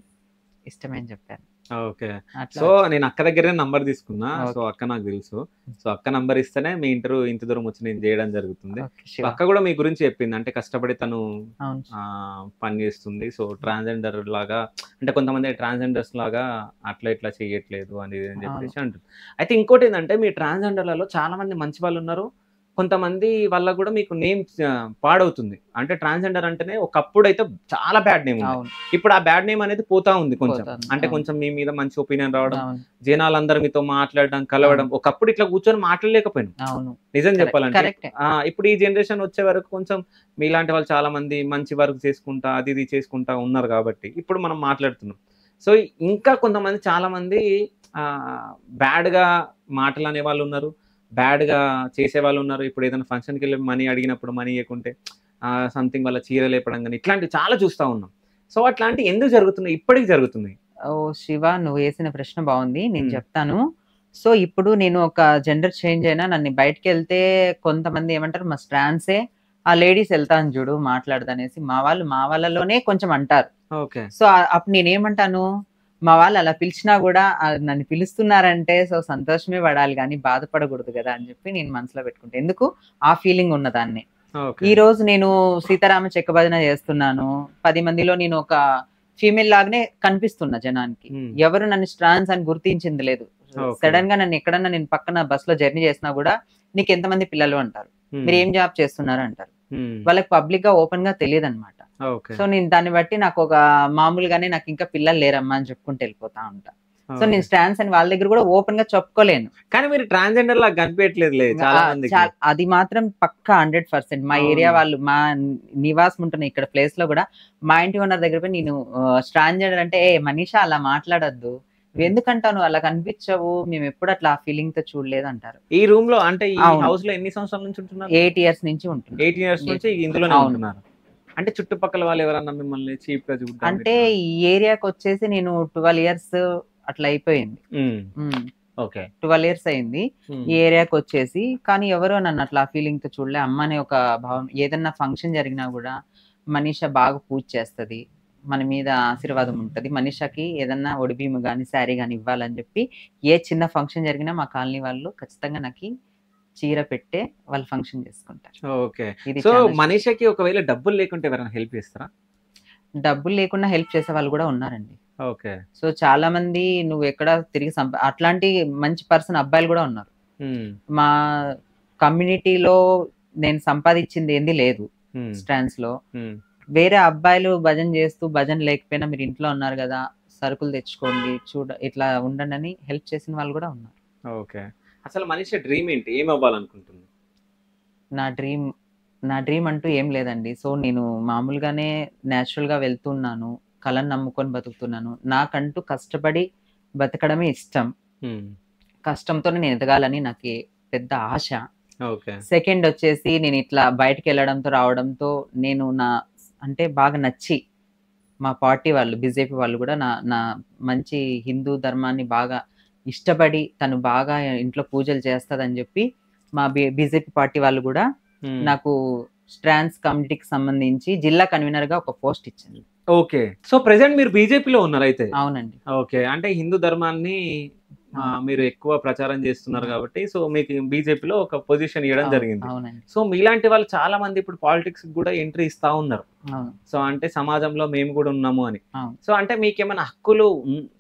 ఇష్టమే అని చెప్పాను.
ఓకే.
అట్లా
సో నేను అక్క దగ్గరే నంబర్ తీసుకున్నా. So
okay.
అక్క నాకు తెలుసు. సో అక్క నంబర్ ఇస్తేనే మీ ఇంటర్వ్యూ ఇంత దూరం వచ్చి నేను చేయడం జరుగుతుంది.
ఓకే.
సో
శివ.
అక్క కూడా మీ గురించి చెప్పింది. అంటే కష్టపడి తను
అవును.
పని చేస్తుంది. సో ట్రాన్స్‌జెండర్ లాగా అంటే కొంతమంది ట్రాన్స్‌జెండర్స్ లాగా అట్లా ఇట్లా చేయట్లేదు అని ఇది అని
అవును.
చెప్పేసి అంటుంది. అయితే ఇంకోటేందంటే మీ ట్రాన్స్‌జెండర్‌లలో చాలా మంది మంచి వాళ్ళున్నారు. కొంతమంది వల్ల కూడా మీకు నేమ్ పాడవుతుంది. అంటే ట్రాన్స్‌జెండర్ అంటేనే ఒకప్పుడైతే చాలా బ్యాడ్ నేమ్ ఉంది.
అవును.
ఇప్పుడు ఆ బ్యాడ్ నేమ్ అనేది పోతా ఉంది కొంచెం.
పోతుంది.
అంటే
అవును.
కొంచెం మీ మీద మంచి ఒపీనియన్ రావడం,
అవును.
జనాలందరూ మీతో మాట్లాడడం, కలవడం. ఒకప్పుడు ఇట్లా కూర్చొని మాట్లాడలేకపోయాం.
అవును.
నిజం చెప్పాలంటే.
కరెక్టే.
ఇప్పుడు ఈ జనరేషన్ వచ్చే వరకు కొంచెం మీలాంటి వాళ్ళు చాలా మంది మంచి వర్క్ చేసుకుంటా, అది ఇది చేసుకుంటా ఉన్నారు కాబట్టి ఇప్పుడు మనం మాట్లాడుతున్నాం. సో ఇంకా కొంతమంది చాలా మంది బ్యాడ్‌గా మాటలనే వాళ్ళున్నారు. బ్యాడ్‌గా చేసేవాళ్ళున్నారు. ఇప్పుడు ఏదైనా ఫంక్షన్‌కెళ్ళి మనీ అడిగినప్పుడు మనీ ఇయ్యకుంటే సంథింగ్ వాళ్ళ చీర లేపడం గాని ఇట్లాంటివి చాలా చూస్తా ఉన్నాం. సో అట్లాంటివి ఎందుకు జరుగుతున్నాయి? ఇప్పటికి జరుగుతున్నాయి.
ఓహ్! శివ, నువ్వు వేసిన ప్రశ్న బావుంది. నేను
హ్మ్.
చెప్తాను. సో, ఇప్పుడు నేను ఒక జెండర్ చేంజ్ అయినా నన్ను బయటికెళ్తే కొంతమంది ఏమంటారు, మా ట్రాన్సే ఆ లేడీస్ ఎళ్తాను చూడు మాట్లాడదనేసి మా వాళ్ళలోనే కొంచెం అంటారు.
ఓకే.
సో, అప్పుడు నేనేమంటాను, మా వాళ్ళు అలా పిలిచినా గూడా నన్ను పిలుస్తున్నారంటే సో, సంతోషమే పడాలి గానీ బాధపడకూడదు గదా! అని చెప్పి నేను మనసులో పెట్టుకుంటా. ఎందుకు? ఆ ఫీలింగ్ ఉన్నదాన్ని.
ఓకే.
ఈరోజు నేను సీతారామ చెక్క భజన చేస్తున్నాను. 10 మందిలో నేను ఒక ఫీమేల్ లాగానే కనిపిస్తున్నా జనానికి.
హ్మ్.
ఎవరు నన్ను ట్రాన్స్ అని గుర్తించింది లేదు.
ఓకే.
సడెన్‌గా నన్ను ఎక్కడన్నా నేను పక్కన బస్‌లో జర్నీ చేసినా గూడా "నీకెంతమంది పిల్లలు?" అంటారు.
హ్మ్.
"మీరేం జాబ్ చేస్తున్నారు?" అంటారు.
హ్మ్.
వాళ్ళకి పబ్లిక్‌గా, ఓపెన్‌గా తెలీదనమాట.
ఓకే.
సో, నేను దాన్ని బట్టి నాకొక మామూలుగానే నాకింకా పిల్లలు లేరమ్మా అని చెప్పుకుంటూ వెళ్ళిపోతా ఉంటా. So,
okay.
నేను ట్రాన్స్ అని వాళ్ళ దగ్గర గూడా ఓపెన్‌గా చెప్పుకోలేను.
కానీ మీరు ట్రాన్స్‌జెండర్ లాగా కనిపియట్లేదులే చాలా మందికి.
అది మాత్రం పక్కా 100%. మా
అవును.
ఏరియా వాళ్ళు, మా నివాసం ఉంటున్న ఇక్కడ ప్లేస్‌లో గూడా మా ఇంటి ఓనర్ దగ్గర పోయి నేను ట్రాన్స్‌జెండర్ అంటే, "ఏ మనీషా అలా మాట్లాడొద్దు. నువ్వెందుకంటావు? నువ్వు అలా కనిపించవు. మేమెప్పుడు అట్లా ఆ ఫీలింగ్‌తో చూడలేదు" అంటారు.
ఈ రూమ్‌లో అంటే ఈ
అవును.
హౌస్‌లో ఎన్ని సంవత్సరాల నుంచి ఉంటున్నారు?
8 ఇయర్స్ నుంచి ఉంటున్నా.
8 ఇయర్స్ నుంచి ఇందులోనే
అవును.
ఉంటున్నారు. అంటే చుట్టుపక్కల వాళ్ళు ఎవరన్నా మిమ్మల్ని చీప్‌గా చూడడం
అంటే
ఇట్లా?
ఈ ఏరియాకొచ్చేసి నేను 12 ఇయర్స్ అట్లా అయిపోయింది.
హ్మ్.
హ్మ్.
ఓకే.
12 ఇయర్స్ అయింది.
హ్మ్.
ఈ ఏరియాకొచ్చేసి. కానీ ఎవరు నన్ను అట్లా ఆ ఫీలింగ్‌తో చూడలే. అమ్మ అనే ఒక భావం. ఏదన్నా ఫంక్షన్ జరిగినా గూడా మనీషా బాగా పూజ చేస్తది. మన మీద ఆశీర్వాదం ఉంటది. మనీషాకి ఏదన్నా ఒడిబియ్యం గాని, శారీ గాని ఇవ్వాలని జెప్పి ఏ చిన్న ఫంక్షన్ జరిగినా మా కాలనీ వాళ్ళు ఖచ్చితంగా నాకి చీర పెట్టే వాళ్ళు ఫంక్షన్ చేసుకుంటారు.
ఓకే.
ఇది
సో
చాలా
మనీషాకి ఒకవేళ డబ్బులు లేకుంటే ఎవరైనా హెల్ప్ చేస్తారా?
డబ్బులు లేకుండా హెల్ప్ చేసేవాళ్ళు గూడా ఉన్నారండి.
ఓకే.
సో, చాలా మంది నువ్వెక్కడ తిరిగి అట్లాంటి మంచి పర్సన్ అబ్బాయిలు గూడా ఉన్నారు.
హ్మ్.
మా కమ్యూనిటీలో నేను సంపాదిచ్చింది ఏంది లేదు
హ్మ్.
స్టాండ్స్‌లో.
హ్మ్.
వేరే అబ్బాయిలు భజన చేస్తూ, భజన లేకపోయినా మీరు ఇంట్లో ఉన్నారు గదా! సరుకులు తెచ్చుకోండి, ఇట్లా ఉండండని హెల్ప్ చేసిన వాళ్ళు గూడా ఉన్నారు.
ఓకే. అసలు మనీషా డ్రీమ్ ఏంటి? ఏమవ్వాలనుకుంటుంది?
నా డ్రీమ్ నా డ్రీమ్ అంటూ ఏం లేదండి. సో, నేను మామూలుగానే నేచురల్‌గా వెళ్తున్నాను. కళను నమ్ముకొని బతుకుతున్నాను. నాకంటూ కష్టపడి బతకడమే ఇష్టం.
హ్మ్.
కష్టంతోనే నేను ఎదగాలని నాకి పెద్ద ఆశ.
ఓకే.
సెకండ్ వచ్చేసి నేనిట్లా బయటికెళ్ళడంతో, రావడంతో నేను అంటే బాగా నచ్చి మా పార్టీ వాళ్ళు, బీజేపీ వాళ్ళు గూడా నా నా మంచి హిందూ ధర్మాన్ని బాగా ఇష్టపడి, తను బాగా ఇంట్లో పూజలు చేస్తదని జెప్పి, మా బీజేపీ పార్టీ వాళ్ళు గూడా
హ్మ్.
నాకు ట్రాన్స్ కమ్యూనిటీకి సంబంధించి జిల్లా కన్వీనర్‌గా ఒక పోస్ట్ ఇచ్చింది.
ఓకే. సో ప్రెజెంట్ మీరు బీజేపీలో ఉన్నారైతే.
అవునండి.
ఓకే. అంటే హిందూ ధర్మాన్ని
అవును.
మీరు ఎక్కువ ప్రచారం చేస్తున్నారు
అవును.
కాబట్టి సో మీకు బీజేపీలో ఒక పొజిషన్ ఇవ్వడం జరిగింది.
అవునండి.
సో మీలాంటి వాళ్ళు చాలా మంది ఇప్పుడు పాలిటిక్స్‌కి గూడా ఎంట్రీ ఇస్తా ఉన్నారు.
అవును.
సో అంటే సమాజంలో మేము గూడా ఉన్నాము అని.
అవును.
సో అంటే మీకేమైనా హక్కులు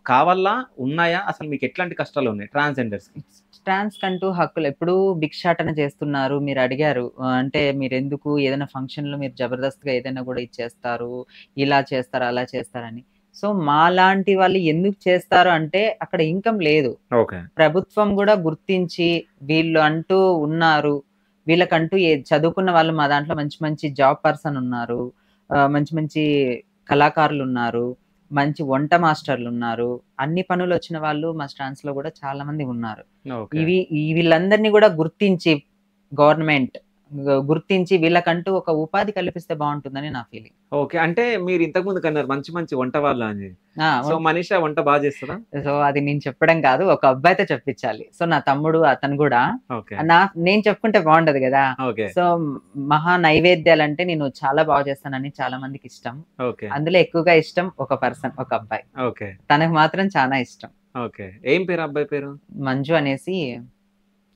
కావాలా? ఉన్నాయా? అసలు మీకు ఎట్లాంటి కష్టాలు ఉన్నాయి ట్రాన్స్‌జెండర్స్‌కి?
ట్రాన్స్ కంటూ హక్కులు ఎప్పుడూ భిక్షాటన చేస్తున్నారు. మీరడిగారు. అంటే మీరెందుకు ఏదైనా ఫంక్షన్‌లో మీరు జబర్దస్త్‌గా ఏదైనా గూడా ఇచ్చేస్తారు. ఇలా చేస్తారు, అలా చేస్తారని. సో, మాలాంటి వాళ్ళు ఎందుకు చేస్తారు అంటే అక్కడ ఇన్‌కమ్ లేదు.
ఓకే.
ప్రభుత్వం గూడా గుర్తించి వీళ్ళు అంటూ ఉన్నారు. వీళ్ళకంటూ చదువుకున్న వాళ్ళు మా దాంట్లో మంచి మంచి జాబ్ పర్సన్ ఉన్నారు. మంచి మంచి కళాకారులున్నారు. మంచి వంట మాస్టర్లున్నారు. అన్ని పనులొచ్చిన వాళ్ళు మా స్టాండ్స్‌లో గూడా చాలా మంది ఉన్నారు.
ఓకే.
వీళ్ళందరిని గూడా గుర్తించి గవర్నమెంట్ గుర్తించి వీళ్ళకంటూ ఒక ఉపాధి కల్పిస్తే బాగుంటుందని నా ఫీలింగ్.
ఓకే. అంటే మీరు ఇంతకు ముందు కన్నారు మంచి మంచి వంట వాళ్ళ అని. సో మనీషా వంట బాగా చేస్తదా?
సో అది నేను చెప్పడం కాదు, ఒక అబ్బాయితో చెప్పించాలి. సో నా తమ్ముడు అతను కూడా
ఓకే.
నేను చెప్పుకుంటే బాగుంటది కదా.
ఓకే.
సో మహా నైవేద్యాలంటే నేను చాలా బాగా చేస్తానని చాలా మందికి ఇష్టం.
ఓకే.
అందులో ఎక్కువగా ఇష్టం ఒక అబ్బాయి.
ఓకే.
తనకు మాత్రం చాలా ఇష్టం.
ఓకే. ఏం పేరు అబ్బాయి పేరు?
మంజు అనేసి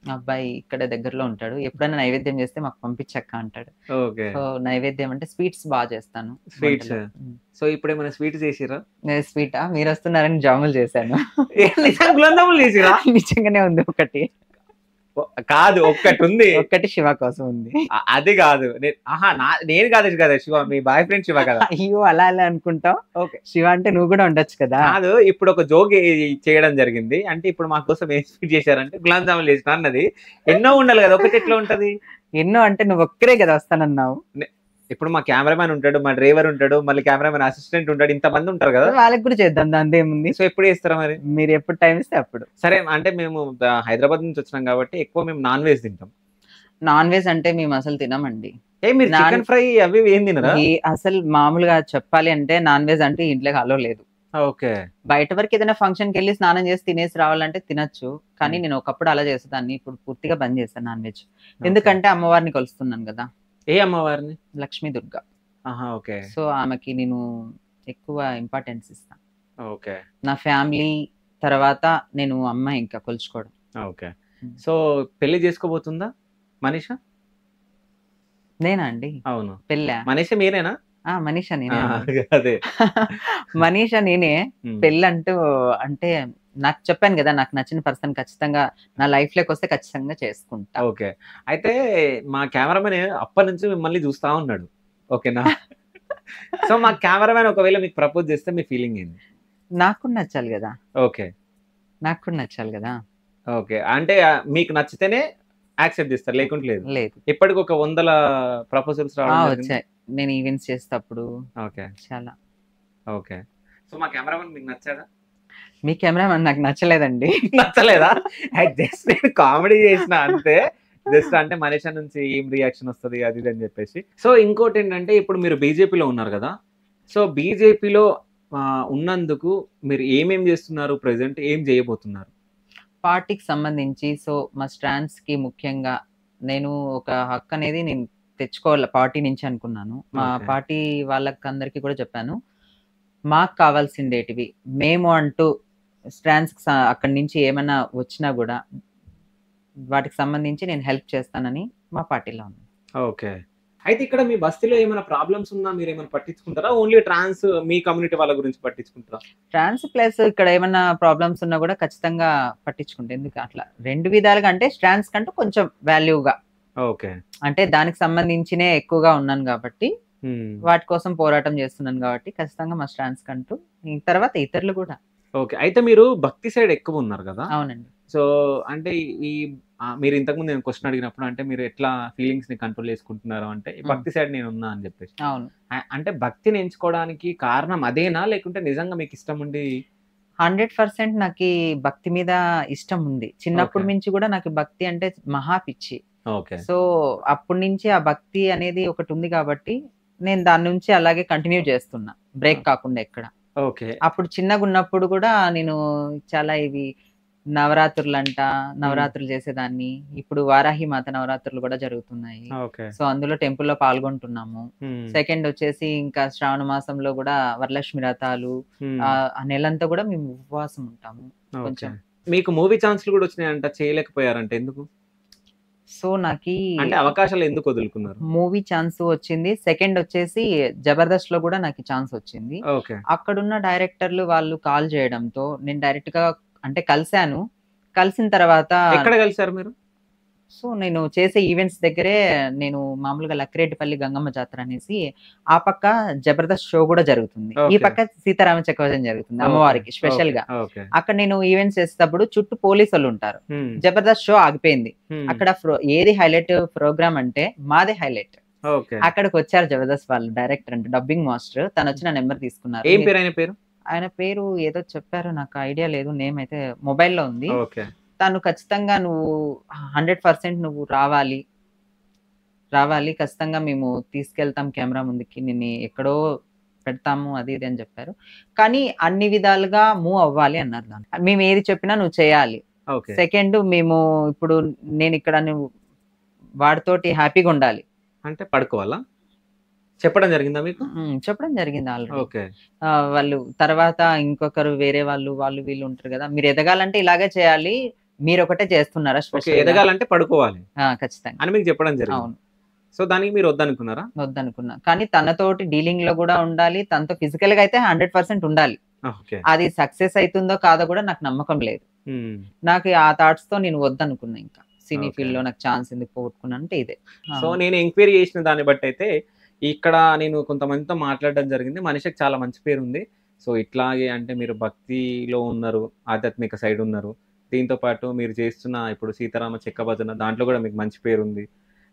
అబ్బాయి ఇక్కడ దగ్గరలో ఉంటాడు. ఎప్పుడైనా నైవేద్యం చేస్తే మాకు పంపించక్క అంటాడు.
ఓకే.
సో నైవేద్యం అంటే స్వీట్స్ బాగా చేస్తాను.
స్వీట్స్. సో ఇప్పుడు ఏమైనా స్వీట్ చేసిరా?
స్వీటా? మీరు వస్తున్నారని జాములు చేశాను. నిజంగానే ఉంది ఒకటి.
కాదు, ఒక్కటి ఉంది.
ఒక్కటి శివ కోసం ఉంది.
అది కాదు. నేను కాదు కదా శివ, మీ బాయ్ ఫ్రెండ్ శివ కదా.
అయ్యో అలా అలా అనుకుంటాం. ఓకే, శివ అంటే నువ్వు కూడా ఉండొచ్చు కదా.
కాదు, ఇప్పుడు ఒక జోక్ చేయడం జరిగింది. అంటే ఇప్పుడు మా కోసం ఏం స్వీట్ చేశారంటే గులాబ్ జాములు చేసిన అన్నది. ఎన్నో ఉండాలి కదా, ఒకటి ఎట్లా ఉంటది?
ఎన్నో అంటే నువ్వు ఒక్కరే కదా వస్తానన్నావు.
ఇప్పుడు మా కెమెరామ్యాన్ ఉంటాడు, మా డ్రైవర్ ఉంటాడు, మళ్ళీ కెమెరామ్యాన్ అసిస్టెంట్ ఉంటాడు, ఇంతమంది ఉంటారు కదా.
వాళ్ళకి కూడా చేద్దాం, దాని ఏముంది.
సో ఎప్పుడు చేస్తారా మరి?
మీరు ఎప్పుడు టైం ఇస్తే అప్పుడు.
సరే, అంటే మేము హైదరాబాద్ నుంచి వచ్చినాం కాబట్టి ఎక్కువ మేము నాన్ వెజ్ తింటాం.
నాన్ వెజ్ అంటే మేము అసలు తినమండి.
మీరు చికెన్ ఫ్రై అవి ఏం తినరా?
అసలు మామూలుగా చెప్పాలి అంటే నాన్ వెజ్ అంటే ఇంట్లోకి అలో లేదు.
ఓకే.
బయట వరకు ఏదైనా ఫంక్షన్ కి వెళ్ళి స్నానం చేసి తినేసి రావాలంటే తినొచ్చు, కానీ నేను ఒకప్పుడు అలా చేసేదాన్ని. ఇప్పుడు పూర్తిగా బంద్ చేస్తాను నాన్ వెజ్. ఎందుకంటే అమ్మవారిని కొలుస్తున్నాను కదా.
ఏ అమ్మవారిని?
లక్ష్మీ దుర్గా.
ఓకే.
సో ఆమెకి నేను ఎక్కువ ఇంపార్టెన్స్ ఇస్తాను.
ఓకే.
నా ఫ్యామిలీ తర్వాత నేను అమ్మ ఇంకా కొలుచుకోవడం.
ఓకే. సో పెళ్లి చేసుకోబోతుందా మనీషా?
నేనా అండి?
అవును.
పెళ్ళా?
మనీషా మీరేనా?
మనీషా నేనే.
అదే
మనీషా నేనే. పెళ్ళంటూ అంటే నాకు చెప్పాను కదా, నాకు నచ్చిన పర్సన్ ఖచ్చితంగా నా లైఫ్ లోకి వస్తే ఖచ్చితంగా చేసుకుంటా.
ఓకే. అయితే మా కెమెరామెన్ అప్పటి నుంచి మిమ్మల్ని చూస్తా ఉన్నాడు. ఓకేనా? సో మా కెమెరామెన్ ఒకవేళ మీకు ప్రపోజ్ చేస్తే మీ ఫీలింగ్ ఏంది?
నాకు నచ్చాలి కదా.
ఓకే.
నాకు కూడా నచ్చాలి కదా.
ఓకే. అంటే మీకు నచ్చితేనే యాక్సెప్ట్ చేస్తారు, లేకుంటే లేదు?
లేదు.
ఇప్పటికి ఒక 100 ప్రపోజల్స్
వచ్చాయి నేను ఈవెంట్స్ చేసేటప్పుడు.
ఓకే.
చాలా.
ఓకే. సో మా కెమెరామెన్ మీకు నచ్చారా?
మీ కెమెరామెన్ నాకు నచ్చలేదండి.
నచ్చలేదా? జస్ట్ నేను కామెడీ చేసిన అంతే. జస్ట్ అంటే మనీషా నుంచి ఏం రియాక్షన్ వస్తుంది అది అని చెప్పేసి. సో ఇంకోటి ఏంటంటే ఇప్పుడు మీరు బీజేపీలో ఉన్నారు కదా. సో బీజేపీలో ఉన్నందుకు మీరు ఏమేం చేస్తున్నారు, ప్రెసెంట్ ఏం చేయబోతున్నారు?
పార్టీకి సంబంధించి సో మా స్టాండ్స్ కి ముఖ్యంగా నేను ఒక హక్కు అనేది నేను తెచ్చుకోవాలి పార్టీ నుంచి అనుకున్నాను. మా పార్టీ వాళ్ళకందరికీ కూడా చెప్పాను, మాకు కావాల్సిందేటివి మేము అంటూ స్టాండ్స్ అక్కడి నుంచి ఏమైనా వచ్చినా కూడా వాటికి సంబంధించి నేను హెల్ప్ చేస్తానని మా పార్టీలో ఉంది.
ఓకే. అయితే ఇక్కడ మీ బస్తీలో ఏమైనా ప్రాబ్లమ్స్ ఉన్నా మీరు ఏమైనా పట్టించుకుంటారా? ఓన్లీ ట్రాన్స్ మీ కమ్యూనిటీ వాళ్ళ గురించి పట్టించుకుంటారా?
ట్రాన్స్ ప్లస్ ఇక్కడ ఏమైనా ప్రాబ్లమ్స్ ఉన్నా కూడా ఖచ్చితంగా పట్టించుకుంటా. ఎందుకు అట్లా 2 విధాలుగా అంటే ట్రాన్స్ కంటూ కొంచెం వాల్యూగా.
ఓకే.
అంటే దానికి సంబంధించినే ఎక్కువగా ఉన్నాను కాబట్టి వాటి కోసం పోరాటం చేస్తున్నాను కాబట్టి ఖచ్చితంగా మా స్టాండ్స్ కంటూ తర్వాత ఇతరులు కూడా.
ఓకే. అయితే మీరు భక్తి సైడ్ ఎక్కువ ఉన్నారు కదా.
అవునండి.
సో అంటే ఈ మీరు ఇంతకుముందు నేను క్వశ్చన్ అడిగినప్పుడు అంటే మీరు ఎట్లా ఫీలింగ్స్ ని కంట్రోల్ చేసుకుంటున్నారు అంటే భక్తి సైడ్ నేను ఉన్నా అని చెప్పేసి.
అవును.
అంటే భక్తిని ఎంచుకోవడానికి కారణం అదేనా, లేకుంటే నిజంగా మీకు ఇష్టం ఉండి?
100% నాకు భక్తి మీద ఇష్టం ఉంది. చిన్నప్పటి నుంచి కూడా నాకు భక్తి అంటే మహా పిచ్చి.
ఓకే.
సో అప్పటి నుంచి ఆ భక్తి అనేది ఒకటి ఉంది కాబట్టి నేను దాని నుంచి అలాగే కంటిన్యూ చేస్తున్నా, బ్రేక్ కాకుండా ఎక్కడ.
ఓకే.
అప్పుడు చిన్నగా ఉన్నప్పుడు కూడా నేను చాలా ఇవి నవరాత్రులు చేసేదాన్ని. ఇప్పుడు వారాహి మాత నవరాత్రులు కూడా జరుగుతున్నాయి. సో అందులో టెంపుల్లో పాల్గొంటున్నాము. సెకండ్ వచ్చేసి ఇంకా శ్రావణ మాసంలో కూడా వరలక్ష్మి వ్రతాలు, ఆ నెలంతా కూడా మేము ఉపవాసం ఉంటాము. కొంచెం
మీకు మూవీ ఛాన్స్లు కూడా వచ్చినాయంట, చేయలేకపోయారంటే ఎందుకు?
సో నాకు
అంటే అవకాశాలు ఎందుకు వదులుకున్నారు?
మూవీ ఛాన్స్ వచ్చింది. సెకండ్ వచ్చేసి జబర్దస్త్ లో కూడా నాకు ఛాన్స్ వచ్చింది. అక్కడున్న డైరెక్టర్లు వాళ్ళు కాల్ చేయడంతో నేను డైరెక్ట్ గా అంటే కలిసాను. కలిసిన తర్వాత
ఎక్కడ కలిసారు మీరు?
సో నేను చేసే ఈవెంట్స్ దగ్గరే నేను మామూలుగా లక్కిరెడ్డిపల్లి గంగమ్మ జాతర అనేసి ఆ పక్క జబర్దస్త్ షో కూడా జరుగుతుంది, ఈ పక్క సీతారామ చక్రవర్తి జరుగుతుంది అమ్మవారికి స్పెషల్ గా. అక్కడ నేను ఈవెంట్స్ చేసేటప్పుడు చుట్టూ పోలీసు వాళ్ళు ఉంటారు. జబర్దస్త్ షో ఆగిపోయింది. అక్కడ ఏది హైలైట్ ప్రోగ్రామ్ అంటే మాదే హైలైట్. అక్కడికి వచ్చారు జబర్దస్త్ వాళ్ళు, డైరెక్టర్ అంటే డబ్బింగ్ మాస్టర్, తను వచ్చి నా నెంబర్ తీసుకున్నారు.
ఏం పేరు ఆయన పేరు?
ఆయన పేరు ఏదో చెప్పారు, నాకు ఐడియా లేదు, నేమ్ అయితే మొబైల్లో ఉంది. తను ఖచ్చితంగా నువ్వు 100% నువ్వు రావాలి, రావాలి ఖచ్చితంగా మేము తీసుకెళ్తాం కెమెరా ముందుకి, నిన్ను ఎక్కడో పెడతాము అది ఇది అని చెప్పారు. కానీ అన్ని విధాలుగా మూవ్ అవ్వాలి అన్నారు. దాన్ని మేము ఏది చెప్పినా నువ్వు చేయాలి.
ఓకే.
సెకండ్ మేము ఇప్పుడు నేను ఇక్కడ నువ్వు వాడితోటి హ్యాపీగా ఉండాలి.
అంటే పడుకోవాలా చెప్పడం జరిగిందా మీకు?
చెప్పడం జరిగింది ఆల్రెడీ.
ఓకే.
వాళ్ళు తర్వాత ఇంకొకరు వేరే వాళ్ళు వీళ్ళు ఉంటారు కదా, మీరు ఎదగాలంటే ఇలాగే చేయాలి, మీరు ఒకటే చేస్తున్నారా
ఓకే.
స్పెషల్
ఎదగాలంటే పడుకోవాలి
ఖచ్చితంగా
అని మీకు చెప్పడం జరిగింది.
అవును.
సో దానికి మీరు వద్దనుకున్నారా?
వద్దనుకున్నా. కానీ తనతోటి డీలింగ్ లో కూడా ఉండాలి, తనతో ఫిజికల్ గా అయితే 100% ఉండాలి.
ఓకే.
అది సక్సెస్ అవుతుందో కాదో కూడా నాకు నమ్మకం లేదు. నాకు ఆ థాట్స్ తో నేను వద్దనుకున్నా. ఇంకా సినీ
Okay.
ఫీల్డ్ లో నాకు ఛాన్స్ ఎందుకు పోగొట్టుకున్నా అంటే ఇదే.
సో నేను ఎంక్వైరీ చేసిన దాన్ని బట్టి అయితే ఇక్కడ నేను కొంతమందితో మాట్లాడడం జరిగింది. మనిషికి చాలా మంచి పేరు ఉంది. సో ఇట్లాగే అంటే మీరు భక్తిలో ఉన్నారు, ఆధ్యాత్మిక సైడ్ ఉన్నారు. దీంతో పాటు మీరు చేస్తున్న ఇప్పుడు సీతారామ చెక్క భజన దాంట్లో కూడా మీకు మంచి పేరు ఉంది.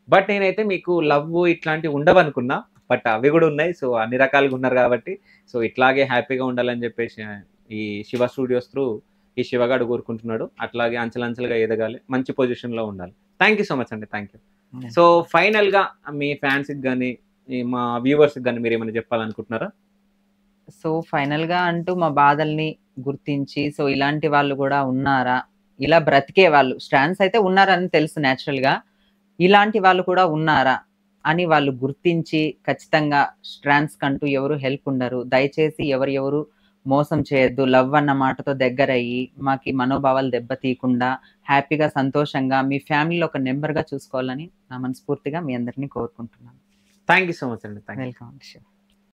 బట్ నేనైతే మీకు లవ్ ఇట్లాంటివి ఉండవనుకున్నా, బట్ అవి కూడా ఉన్నాయి. సో అన్ని రకాలుగా ఉన్నారు కాబట్టి సో ఇట్లాగే హ్యాపీగా ఉండాలని చెప్పేసి ఈ శివ స్టూడియోస్ త్రూ ఈ శివగాడు కోరుకుంటున్నాడు. అట్లాగే అంచెలంచెలుగా ఎదగాలి, మంచి పొజిషన్లో ఉండాలి. థ్యాంక్ యూ సో మచ్ అండి. Thank you. సో ఫైనల్గా మీ ఫ్యాన్స్కి కానీ మా వ్యూవర్స్కి కానీ మీరు ఏమైనా చెప్పాలనుకుంటున్నారా?
సో ఫైనల్ గా అంటూ మా బాధల్ని గుర్తించి, సో ఇలాంటి వాళ్ళు కూడా ఉన్నారా, ఇలా బ్రతికే వాళ్ళు స్ట్రాన్స్ అయితే ఉన్నారని తెలుసు న్యాచురల్ గా, ఇలాంటి వాళ్ళు కూడా ఉన్నారా అని వాళ్ళు గుర్తించి ఖచ్చితంగా స్ట్రాన్స్ కంటూ ఎవరు హెల్ప్ ఉండరు. దయచేసి ఎవరు మోసం చేయొద్దు. లవ్ అన్న మాటతో దగ్గరయ్యి మాకి మనోభావాలు దెబ్బతీయకుండా హ్యాపీగా సంతోషంగా మీ ఫ్యామిలీలో ఒక నెంబర్ గా చూసుకోవాలని నా మనస్ఫూర్తిగా మీ అందరినీ కోరుకుంటున్నాను.
థ్యాంక్ యూ సో మచ్ అండి. Thank you.
వెల్కమ్.